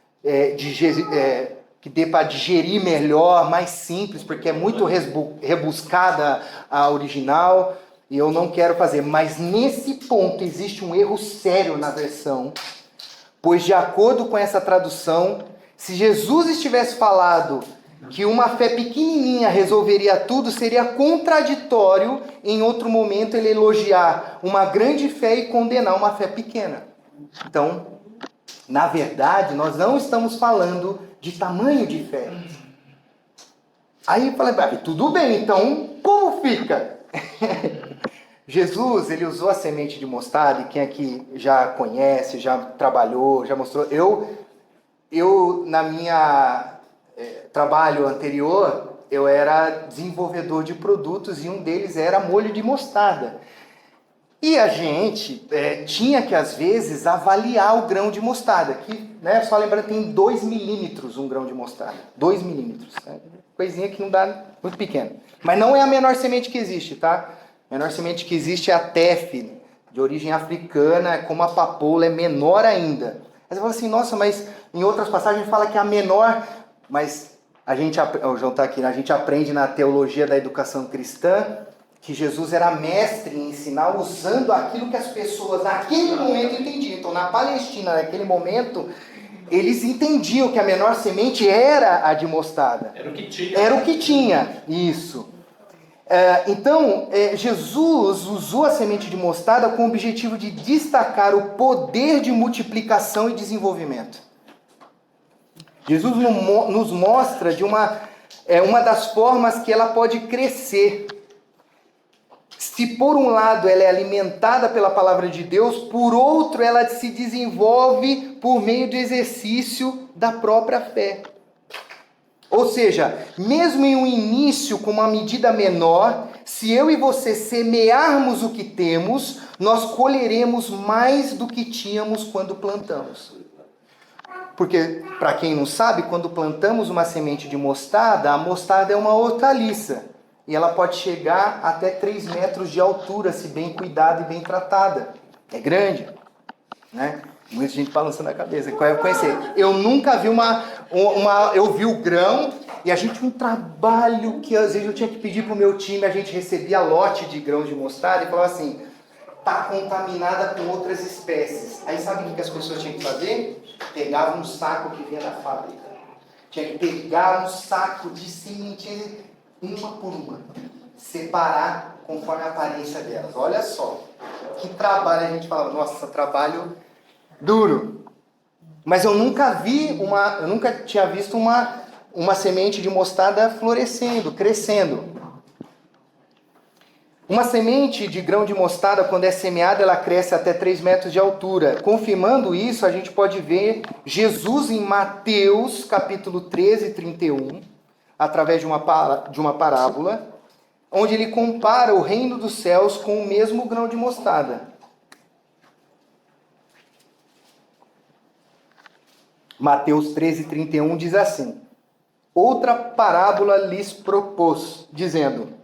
Speaker 2: que dê para digerir melhor, mais simples, porque é muito rebuscada a original, e eu não quero fazer. Mas nesse ponto existe um erro sério na versão, pois de acordo com essa tradução, se Jesus estivesse falado que uma fé pequenininha resolveria tudo, seria contraditório em outro momento ele elogiar uma grande fé e condenar uma fé pequena. Então, na verdade, nós não estamos falando de tamanho de fé. Aí eu falei: tudo bem, então como fica? Jesus, ele usou a semente de mostarda, e quem aqui já conhece, já trabalhou, já mostrou. Eu na minha trabalho anterior, eu era desenvolvedor de produtos e um deles era molho de mostarda. E a gente tinha que, às vezes, avaliar o grão de mostarda, que, só lembrando, tem 2 milímetros um grão de mostarda. 2 milímetros. Coisinha que não dá, muito pequena. Mas não é a menor semente que existe, tá? A menor semente que existe é a tefe, de origem africana, como a papoula, é menor ainda. Aí você fala assim, nossa, mas em outras passagens fala que é a menor, mas o João está aqui, a gente aprende na teologia da educação cristã que Jesus era mestre em ensinar usando aquilo que as pessoas naquele momento entendiam. Então, na Palestina, naquele momento, eles entendiam que a menor semente era a de mostarda.
Speaker 3: Era o que tinha.
Speaker 2: Era o que tinha, isso. Então, Jesus usou a semente de mostarda com o objetivo de destacar o poder de multiplicação e desenvolvimento. Jesus nos mostra de uma das formas que ela pode crescer. Se por um lado ela é alimentada pela palavra de Deus, por outro ela se desenvolve por meio do exercício da própria fé. Ou seja, mesmo em um início com uma medida menor, se eu e você semearmos o que temos, nós colheremos mais do que tínhamos quando plantamos. Porque, para quem não sabe, quando plantamos uma semente de mostarda, a mostarda é uma hortaliça. E ela pode chegar até 3 metros de altura, se bem cuidada e bem tratada. É grande, né? Muita gente balançando a cabeça. Eu nunca vi eu vi o grão e a gente um trabalho que às vezes eu tinha que pedir para o meu time, a gente recebia lote de grãos de mostarda e falava assim, está contaminada com outras espécies. Aí sabe o que as pessoas tinham que fazer? Pegavam um saco que vinha da fábrica. Tinha que pegar um saco de sementinha, uma por uma, separar conforme a aparência delas. Olha só, que trabalho, a gente fala, nossa, trabalho duro. Mas eu nunca tinha visto uma semente de mostarda florescendo, crescendo. Uma semente de grão de mostarda, quando é semeada, ela cresce até 3 metros de altura. Confirmando isso, a gente pode ver Jesus em Mateus, capítulo 13, 31, através de uma parábola, onde ele compara o reino dos céus com o mesmo grão de mostarda. Mateus 13, 31 diz assim, outra parábola lhes propôs, dizendo,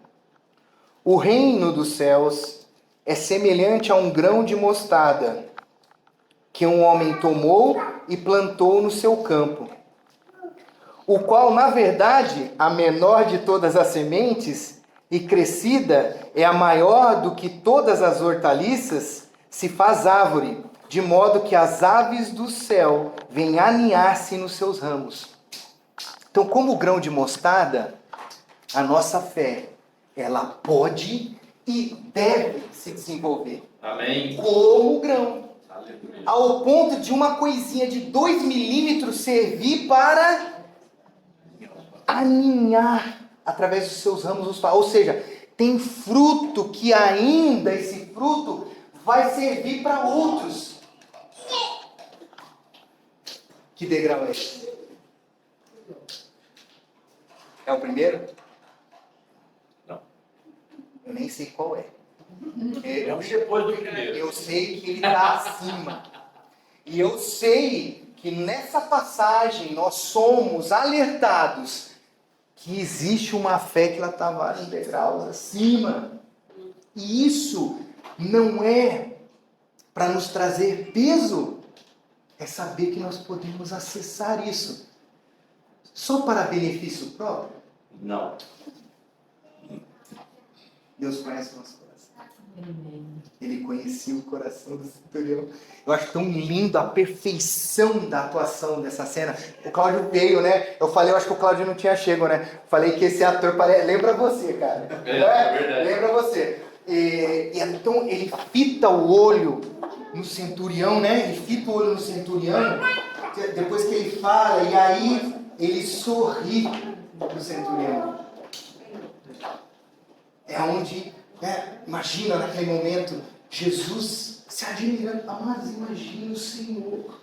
Speaker 2: o reino dos céus é semelhante a um grão de mostarda, que um homem tomou e plantou no seu campo, o qual, na verdade, a menor de todas as sementes, e crescida é a maior do que todas as hortaliças, se faz árvore, de modo que as aves do céu vêm aninhar-se nos seus ramos. Então, como o grão de mostarda, a nossa fé, ela pode e deve se desenvolver.
Speaker 3: Amém.
Speaker 2: Como o grão.
Speaker 3: Aleluia.
Speaker 2: Ao ponto de uma coisinha de 2 milímetros servir para aninhar através dos seus ramos. Ou seja, tem fruto que ainda esse fruto vai servir para outros. Que degrau é esse? É o primeiro?
Speaker 3: Não.
Speaker 2: Eu nem sei qual é.
Speaker 3: Vamos depois do primeiro.
Speaker 2: Eu sei que ele está acima. E eu sei que nessa passagem nós somos alertados que existe uma fé que ela está vários degraus acima. E isso não é para nos trazer peso, é saber que nós podemos acessar isso. Só para benefício próprio?
Speaker 3: Não.
Speaker 2: Deus conhece o nosso coração. Ele conhecia o coração do centurião. Eu acho tão lindo a perfeição da atuação dessa cena. O Cláudio veio, né? Eu acho que o Cláudio não tinha chego, né? Falei que esse ator lembra você, cara.
Speaker 3: É verdade.
Speaker 2: Lembra você. E então ele fita o olho no centurião, né? Ele fita o olho no centurião, depois que ele fala, e aí ele sorri pro centurião. É onde, imagina naquele momento, Jesus se admirando. Amados, imagina o Senhor,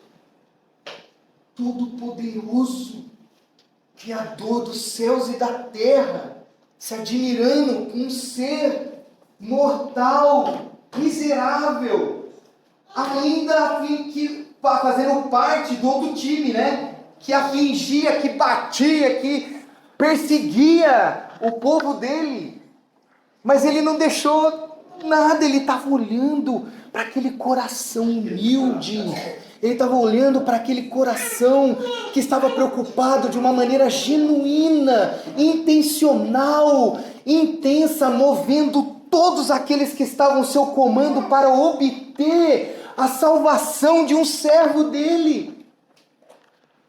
Speaker 2: Todo-Poderoso, Criador dos céus e da terra, se admirando com um ser mortal, miserável, ainda fazendo parte do outro time, né? Que afligia, que batia, que perseguia o povo dele. Mas ele não deixou Nada, ele estava olhando para aquele coração humilde. Ele estava olhando para aquele coração que estava preocupado de uma maneira genuína, intencional, intensa, movendo todos aqueles que estavam ao seu comando para obter a salvação de um servo dele.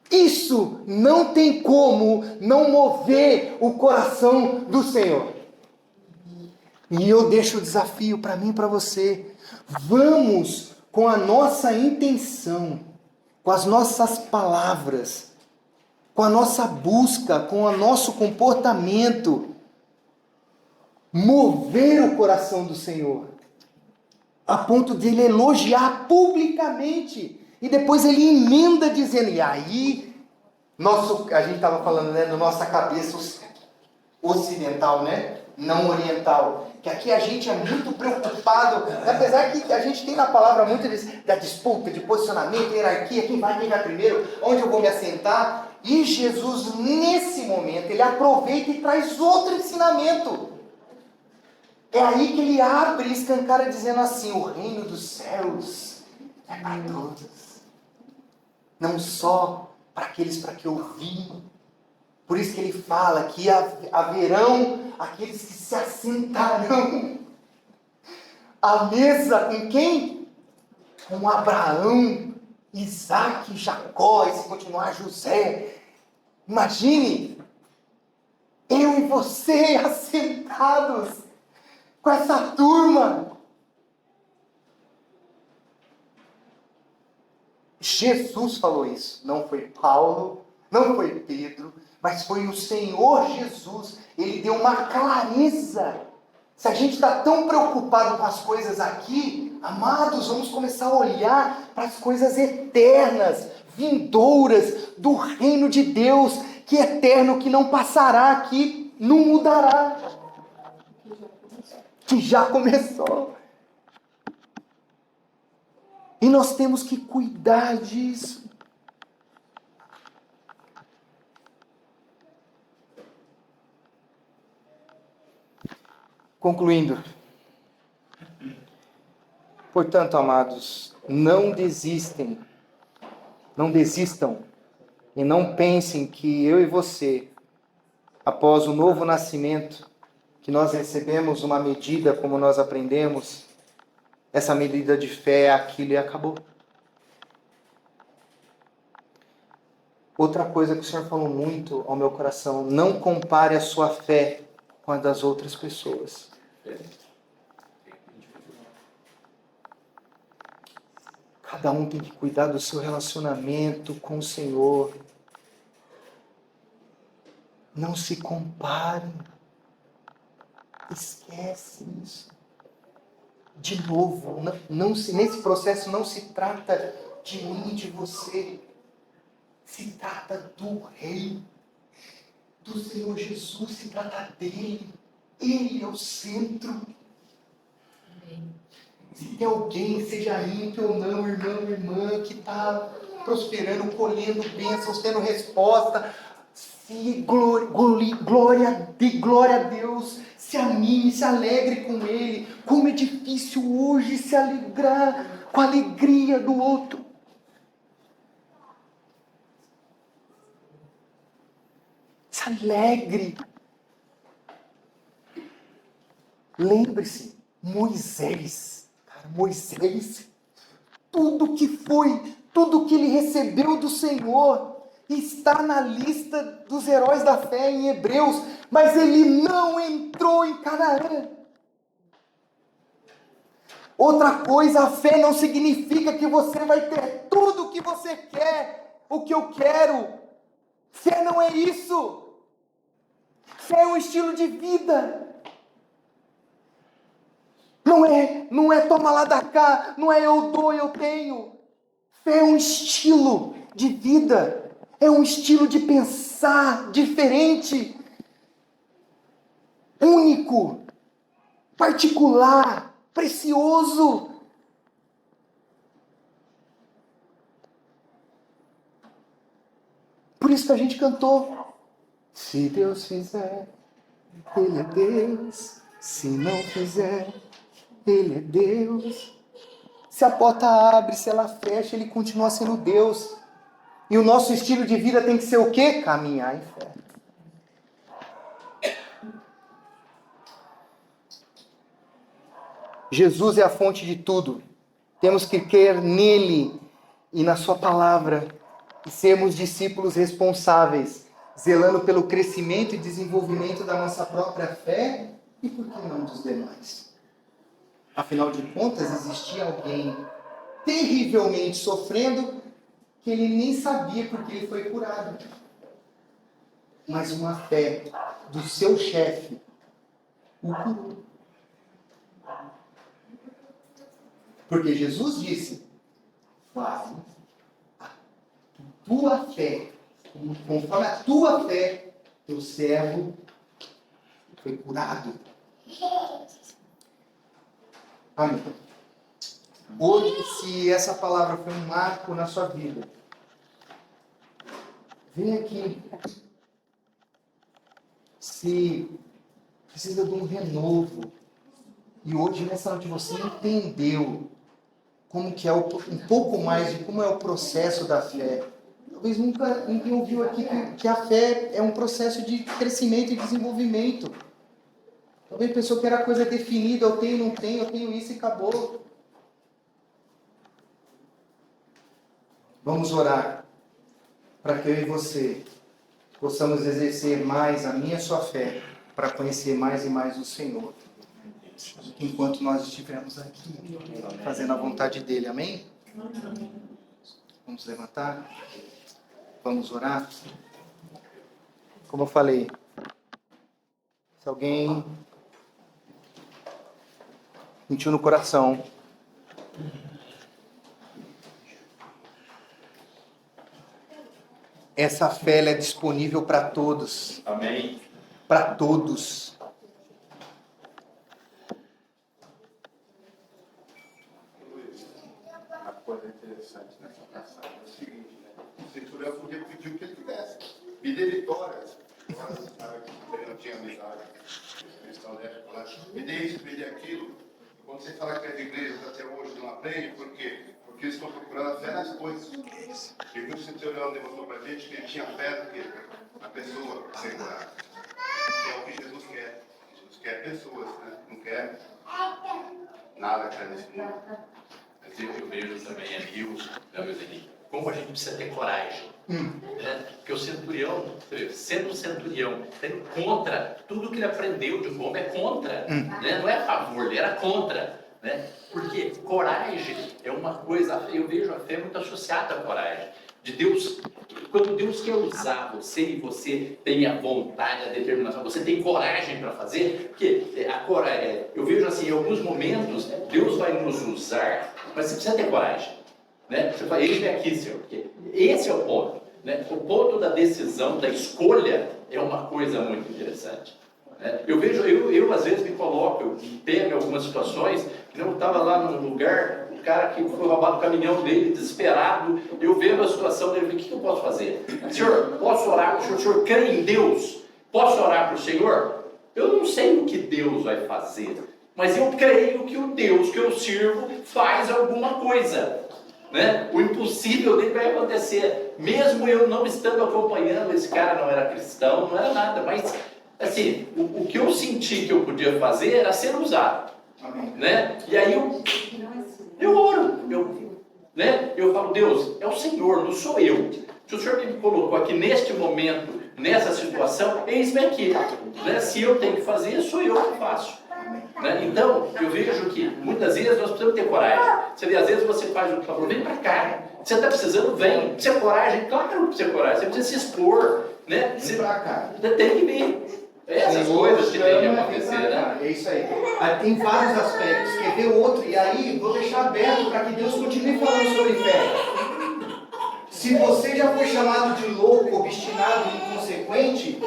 Speaker 2: Isso não tem como não mover o coração do Senhor. E eu deixo o desafio para mim e para você. Vamos com a nossa intenção, com as nossas palavras, com a nossa busca, com o nosso comportamento, mover o coração do Senhor, a ponto de ele elogiar publicamente, e depois ele emenda dizendo, e aí, a gente estava falando, né, da nossa cabeça ocidental, né, não oriental, que aqui a gente é muito preocupado, apesar que a gente tem na palavra muito da disputa, de posicionamento, hierarquia, quem vai primeiro, onde eu vou me assentar, e Jesus, nesse momento, ele aproveita e traz outro ensinamento. É aí que ele abre e escancara dizendo assim, o reino dos céus é para todos, não só para aqueles para que eu vim. Por isso que ele fala que haverão aqueles que se assentarão à mesa com quem? Com Abraão, Isaac, Jacó, e se continuar José. Imagine, eu e você assentados com essa turma. Jesus falou isso, não foi Paulo, não foi Pedro, mas foi o Senhor Jesus. Ele deu uma clareza. Se a gente está tão preocupado com as coisas aqui, amados, vamos começar a olhar para as coisas eternas, vindouras, do reino de Deus, que é eterno, que não passará, que não mudará, que já começou. E nós temos que cuidar disso. Concluindo. Portanto, amados, não desistam e não pensem que eu e você, após o novo nascimento, que nós recebemos uma medida como nós aprendemos, essa medida de fé é aquilo e acabou. Outra coisa que o Senhor falou muito ao meu coração, não compare a sua fé com a das outras pessoas. Cada um tem que cuidar do seu relacionamento com o Senhor. Não se comparem. Esquece isso. De novo, nesse processo não se trata de mim e de você. Se trata do Rei, do Senhor Jesus, se trata dele. Ele é o centro. Se tem alguém, seja ímpio ou não, irmão, irmã, que está prosperando, colhendo bênçãos, tendo resposta, se glória a Deus, se anime, se alegre com Ele. Como é difícil hoje se alegrar com a alegria do outro. Se alegre. Lembre-se, Moisés, tudo que foi, tudo que ele recebeu do Senhor, está na lista dos heróis da fé em Hebreus, mas ele não entrou em Canaã. Outra coisa, a fé não significa que você vai ter tudo o que você quer, o que eu quero. Fé não é isso. Fé é um estilo de vida. Não é toma lá da cá, não é eu dou, eu tenho. Fé é um estilo de vida, é um estilo de pensar diferente, único, particular, precioso. Por isso que a gente cantou, se Deus fizer, Ele é Deus, se não fizer, Ele é Deus. Se a porta abre, se ela fecha, Ele continua sendo Deus. E o nosso estilo de vida tem que ser o quê? Caminhar em fé. Jesus é a fonte de tudo. Temos que crer nele e na sua palavra. E sermos discípulos responsáveis, zelando pelo crescimento e desenvolvimento da nossa própria fé e, por que não, dos demais. Afinal de contas, existia alguém terrivelmente sofrendo que ele nem sabia porque ele foi curado. Mas uma fé do seu chefe o curou. Porque Jesus disse, faz a tua fé, conforme a tua fé, teu servo foi curado. Amém. Hoje, se essa palavra foi um marco na sua vida, vem aqui. Se precisa de um renovo, e hoje nessa noite você entendeu como que é um pouco mais de como é o processo da fé. Talvez nunca ninguém ouviu aqui que a fé é um processo de crescimento e desenvolvimento. Talvez pensou que era coisa definida, eu tenho, não tenho, eu tenho isso e acabou. Vamos orar para que eu e você possamos exercer mais a minha e a sua fé para conhecer mais e mais o Senhor. Enquanto nós estivermos aqui, fazendo a vontade dEle. Amém? Vamos levantar. Vamos orar. Como eu falei, se alguém sentiu no coração essa fé ela é disponível para todos.
Speaker 3: Amém.
Speaker 2: Para todos.
Speaker 7: A coisa interessante nessa passagem é o seguinte, né? O centurião podia pedir o que ele quisesse. Pedir vitórias. Ele não tinha amizade. Os cristãos da época lá. Me dê isso, me dê aquilo. Quando você fala que é de igreja até hoje não aprende, por quê? Porque eles estão procurando a fé nas coisas. E o que o centurião demonstrou para a gente que ele tinha fé do quê? Na pessoa ser curada. Que é o que Jesus quer. Jesus quer pessoas, né? Não quer nada que é nesse mundo.
Speaker 3: Mas eu vejo também ali, meus amigos, como a gente precisa ter coragem. Né? Porque o centurião, sendo um centurião, tem contra tudo que ele aprendeu de Roma, é contra. Né? Não é a favor, ele era contra. Né? Porque coragem é uma coisa, eu vejo a fé muito associada à coragem. De Deus, quando Deus quer usar você e você tem a vontade, a determinação, você tem coragem para fazer, porque a coragem, eu vejo assim, em alguns momentos, Deus vai nos usar, mas você precisa ter coragem. Né? Você fala, eis-me aqui, Senhor, porque esse é o ponto. Né? O ponto da decisão, da escolha, é uma coisa muito interessante. Né? Eu vejo, eu às vezes me coloco, eu pego em algumas situações, eu estava lá num lugar, o cara que foi roubado o caminhão dele, desesperado, eu vendo a situação dele, eu falei, o que eu posso fazer? Senhor, posso orar para o senhor crê em Deus? Posso orar para o Senhor? Eu não sei o que Deus vai fazer, mas eu creio que o Deus que eu sirvo faz alguma coisa. Né? O impossível dele vai acontecer, mesmo eu não estando acompanhando, esse cara não era cristão, não era nada, mas assim, o que eu senti que eu podia fazer era ser usado. Né? E aí eu oro, eu falo, Deus, é o Senhor, não sou eu. Se o Senhor me colocou aqui neste momento, nessa situação, eis-me aqui. Né? Se eu tenho que fazer, sou eu que faço. Né? Então, eu vejo que muitas vezes nós precisamos ter coragem. Você vê, às vezes você faz o que falou, vem pra cá. Você está precisando, vem. Precisa ter coragem? Claro que precisa ter coragem. Você precisa se expor. Né? Você
Speaker 2: pra cá.
Speaker 3: Tem que vir. Essas coisas que tem que acontecer, né?
Speaker 2: É isso aí. Aí tem vários aspectos. Quer ver outro? E aí, vou deixar aberto para que Deus continue falando sobre fé. Se você já foi chamado de louco, obstinado, inconsequente,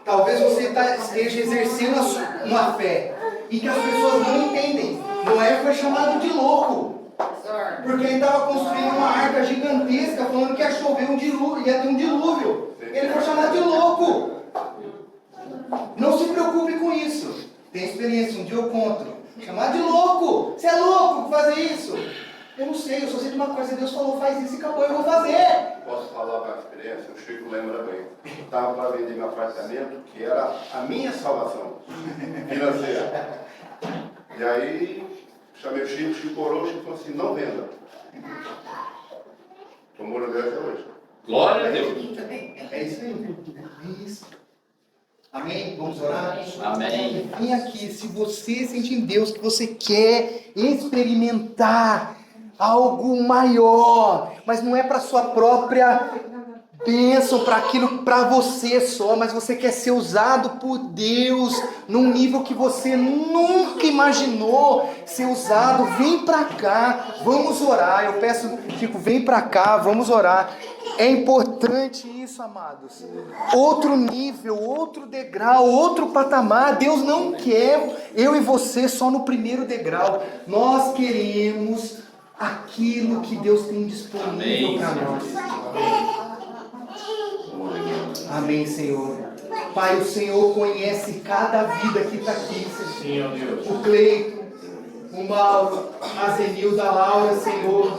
Speaker 2: talvez você esteja exercendo uma fé e que as pessoas não entendem. Noé foi chamado de louco, porque ele estava construindo uma arca gigantesca, falando que ia chover um dilúvio, ia ter um dilúvio. Ele foi chamado de louco. Não se preocupe com isso. Tem experiência, um dia eu conto. Chamar de louco. Você é louco fazer isso? Eu não sei, eu só sei de uma coisa. Deus falou, faz isso e acabou, eu vou fazer.
Speaker 7: Posso falar da experiência? O Chico lembra bem. Eu estava para vender meu apartamento, que era a minha salvação financeira. E aí, chamei o Chico orou, o Chico falou assim, não venda. Estou morando até hoje.
Speaker 3: Glória a Deus.
Speaker 2: É isso aí. É isso. Amém? Vamos orar?
Speaker 3: Amém.
Speaker 2: Vem aqui, se você sente em Deus que você quer experimentar algo maior, mas não é para sua própria bênção, para aquilo, para você só, mas você quer ser usado por Deus num nível que você nunca imaginou ser usado, vem para cá, vamos orar. Eu peço, Chico, vem para cá, vamos orar. É importante isso, amados. Outro nível, outro degrau, outro patamar. Deus não quer eu e você só no primeiro degrau. Nós queremos aquilo que Deus tem disponível para nós. Amém, Senhor. Pai, o Senhor conhece cada vida que está aqui, Senhor.
Speaker 3: Sim, ó Deus.
Speaker 2: O Cleiton, o Mauro, a Zenilda, a Laura, Senhor.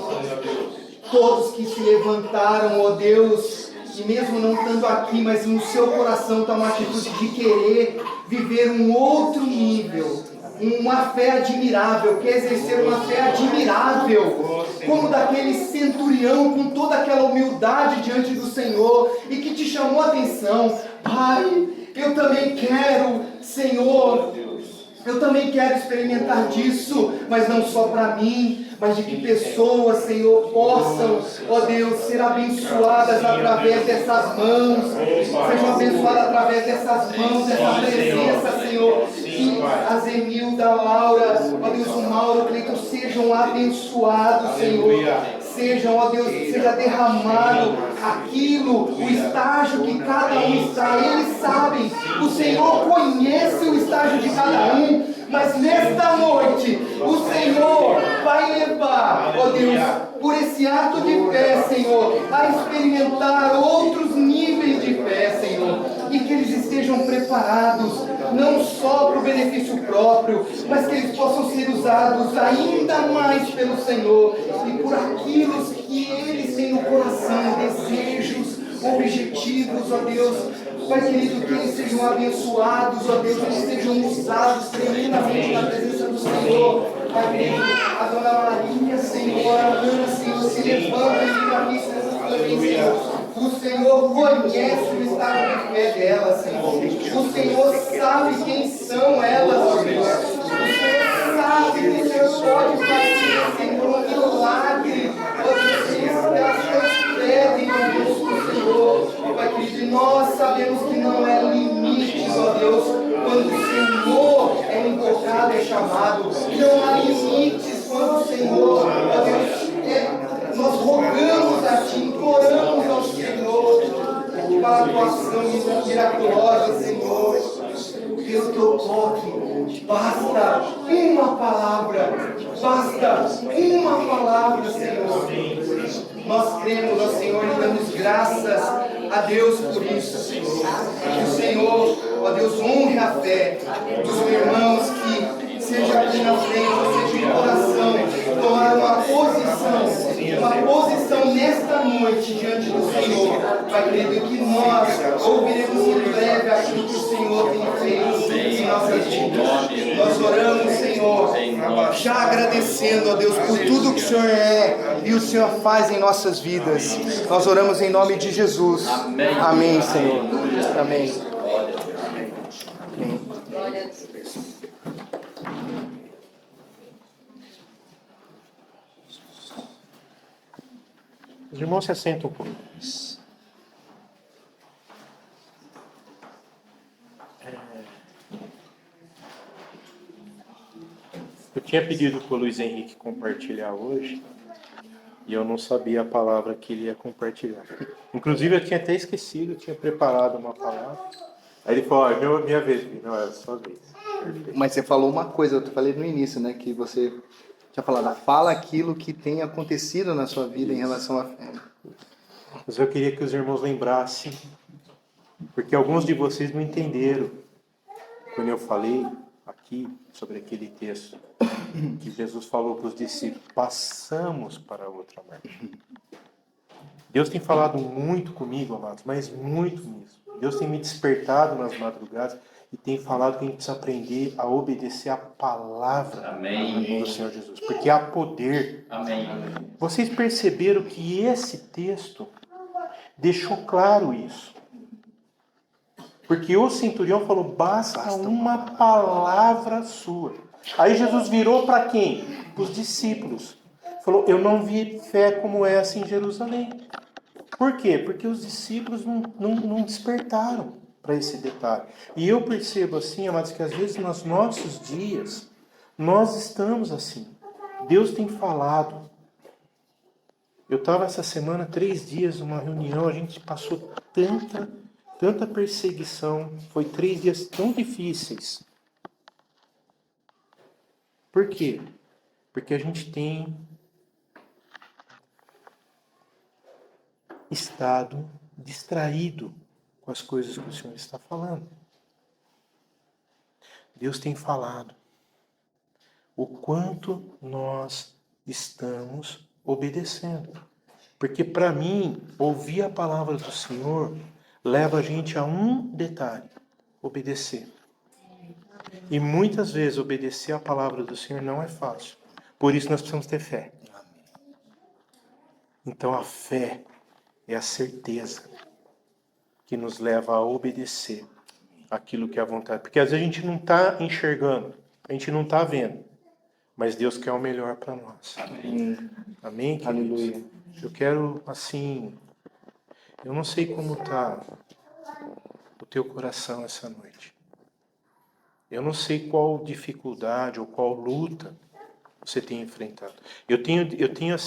Speaker 2: Todos que se levantaram, ó Deus, e mesmo não estando aqui, mas no seu coração está uma atitude de querer viver um outro nível, uma fé admirável, quer exercer uma fé admirável, como daquele centurião com toda aquela humildade diante do Senhor e que te chamou a atenção. Pai, eu também quero, Senhor, eu também quero experimentar disso, mas não só para mim, mas de que pessoas, Senhor, possam, ó Deus, ser abençoadas através dessas mãos, sejam abençoadas através dessas mãos, dessa presença, Senhor, que a Zenilda, a Laura, ó Deus, o Mauro, o Cleiton, sejam abençoados, Senhor, sejam, ó Deus, seja derramado aquilo, o estágio que cada um está, eles sabem, o Senhor conhece o estágio de cada um, mas nesta noite, o Senhor vai levar, ó Deus, por esse ato de fé, Senhor, a experimentar outros níveis de fé, Senhor, e que eles estejam preparados, não só para o benefício próprio, mas que eles possam ser usados ainda mais pelo Senhor, e por aquilo que eles têm no coração, desejos, objetivos, ó Deus. Pai querido, que eles sejam abençoados, ó Deus, que eles sejam usados tremendamente na presença do Senhor. Pai querido, a Dona Maria, Senhor, a Ana, Senhor, se levanta e fica aqui, Senhor. O Senhor conhece o estado de fé dela, Senhor. O Senhor sabe quem são elas, Senhor. O Senhor sabe que o Senhor pode fazer, Senhor, um milagre. Ó Deus, que elas tanto pedem, ó Deus, do Senhor. Pai querido, nós sabemos que não é limites, ó Deus, quando o Senhor é invocado, é chamado. Não há limites quando o Senhor, ó Deus, nós rogamos a Ti, imploramos ao Senhor para a tua ação miraculosa, Senhor. Pelo teu toque, basta uma palavra, Senhor. Nós cremos, ó Senhor, e damos graças a Deus por isso, Senhor. Que o Senhor, ó Deus, honre a fé dos meus irmãos que seja aqui na frente, seja em coração, tomar uma posição nesta noite diante do Senhor. Pai querido, que nós ouviremos em breve aquilo que o Senhor tem feito em nossas vidas. Nós oramos, Senhor, já agradecendo a Deus por tudo que o Senhor é e o Senhor faz em nossas vidas. Nós oramos em nome de Jesus. Amém, Senhor. Amém. Amém.
Speaker 8: Os irmãos se assentam um pouco. Eu tinha pedido para o Luiz Henrique compartilhar hoje e eu não sabia a palavra que ele ia compartilhar. Inclusive eu tinha até esquecido, eu tinha preparado uma palavra. Aí ele falou, ó, minha vez, não é a sua vez.
Speaker 2: Mas você falou uma coisa, eu falei no início, né, que você tinha falado, fala aquilo que tem acontecido na sua vida em relação à fé.
Speaker 8: Mas eu queria que os irmãos lembrassem, porque alguns de vocês não entenderam quando eu falei aqui sobre aquele texto que Jesus falou para os discípulos: passamos para a outra margem. Deus tem falado muito comigo, amados, mas muito mesmo. Deus tem me despertado nas madrugadas e tem falado que a gente precisa aprender a obedecer a palavra do Senhor Jesus, porque há poder.
Speaker 3: Amém.
Speaker 8: Vocês perceberam que esse texto deixou claro isso. Porque o centurião falou: basta uma palavra sua. Aí Jesus virou para quem? Para os discípulos. Falou: eu não vi fé como essa em Jerusalém. Por quê? Porque os discípulos não despertaram para esse detalhe. E eu percebo assim, amados, que às vezes nos nossos dias, nós estamos assim. Deus tem falado. Eu estava essa semana, 3 dias, numa reunião, a gente passou tanta perseguição, foi 3 dias tão difíceis. Por quê? Porque a gente tem estado distraído com as coisas que o Senhor está falando. Deus tem falado o quanto nós estamos obedecendo. Porque para mim, ouvir a palavra do Senhor leva a gente a um detalhe: obedecer. E muitas vezes obedecer a palavra do Senhor não é fácil. Por isso nós precisamos ter fé. Então a fé é a certeza que nos leva a obedecer aquilo que é a vontade. Porque às vezes a gente não está enxergando, a gente não está vendo. Mas Deus quer o melhor para nós. Amém. Amém, queridos? Aleluia. Eu quero, assim, eu não sei como está o teu coração essa noite. Eu não sei qual dificuldade ou qual luta você tem enfrentado. Eu tenho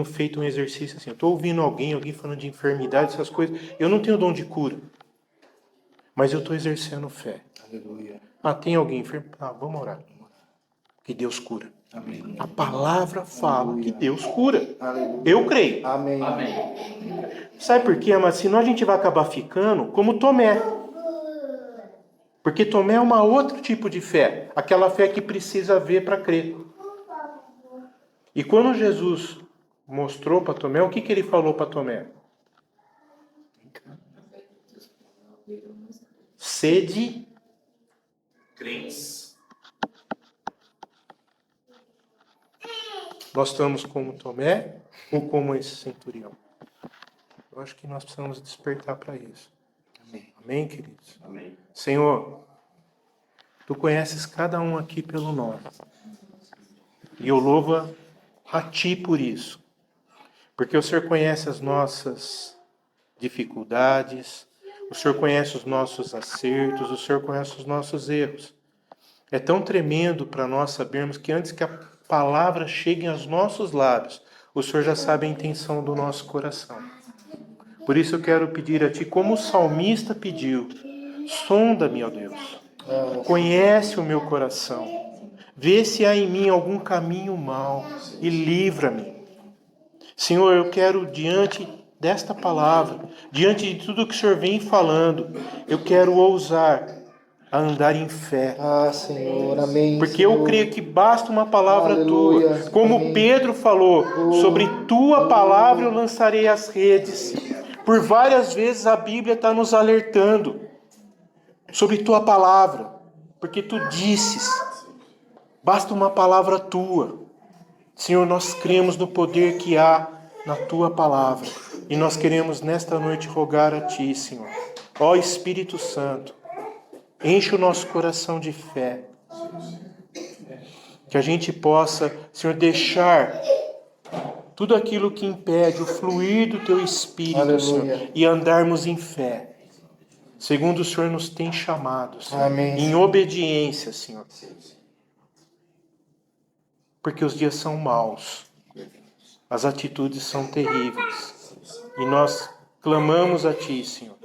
Speaker 8: feito um exercício assim. Eu estou ouvindo alguém falando de enfermidade, essas coisas. Eu não tenho dom de cura. Mas eu estou exercendo fé. Aleluia. Tem alguém enfermo? Vamos orar. Que Deus cura. Amém. A palavra fala que Deus cura. Aleluia. Eu creio.
Speaker 2: Amém.
Speaker 3: Amém.
Speaker 8: Sabe por quê? Mas senão a gente vai acabar ficando como Tomé. Porque Tomé é uma outro tipo de fé. Aquela fé que precisa ver para crer. E quando Jesus mostrou para Tomé, o que ele falou para Tomé? Sede crentes. Nós estamos como Tomé ou como esse centurião? Eu acho que nós precisamos despertar para isso. Amém. Amém, queridos?
Speaker 3: Amém.
Speaker 8: Senhor, Tu conheces cada um aqui pelo nome. E eu louvo a Ti por isso. Porque o Senhor conhece as nossas dificuldades, o Senhor conhece os nossos acertos, o Senhor conhece os nossos erros. É tão tremendo para nós sabermos que antes que a palavra chegue aos nossos lábios, o Senhor já sabe a intenção do nosso coração. Por isso eu quero pedir a Ti, como o salmista pediu: sonda-me, ó Deus, conhece o meu coração, vê se há em mim algum caminho mau e livra-me. Senhor, eu quero, diante desta palavra, diante de tudo que o Senhor vem falando, eu quero ousar a andar em fé.
Speaker 2: Senhor, amém.
Speaker 8: Porque
Speaker 2: Senhor,
Speaker 8: eu creio que basta uma palavra
Speaker 2: aleluia,
Speaker 8: tua. Como
Speaker 2: amém.
Speaker 8: Pedro falou, sobre tua palavra eu lançarei as redes. Por várias vezes a Bíblia está nos alertando sobre tua palavra. Porque tu disses, basta uma palavra tua. Senhor, nós cremos no poder que há na tua palavra. E nós queremos nesta noite rogar a Ti, Senhor. Ó Espírito Santo, enche o nosso coração de fé. Que a gente possa, Senhor, deixar tudo aquilo que impede o fluir do Teu Espírito, aleluia, Senhor, e andarmos em fé, segundo o Senhor nos tem chamado, Senhor. Amém. Em obediência, Senhor. Porque os dias são maus, as atitudes são terríveis, e nós clamamos a Ti, Senhor.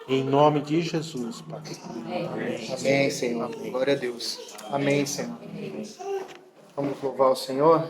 Speaker 8: Em nome de Jesus, Pai.
Speaker 2: Amém. Amém, Senhor. Amém. Glória a Deus. Amém, Senhor. Vamos louvar o Senhor.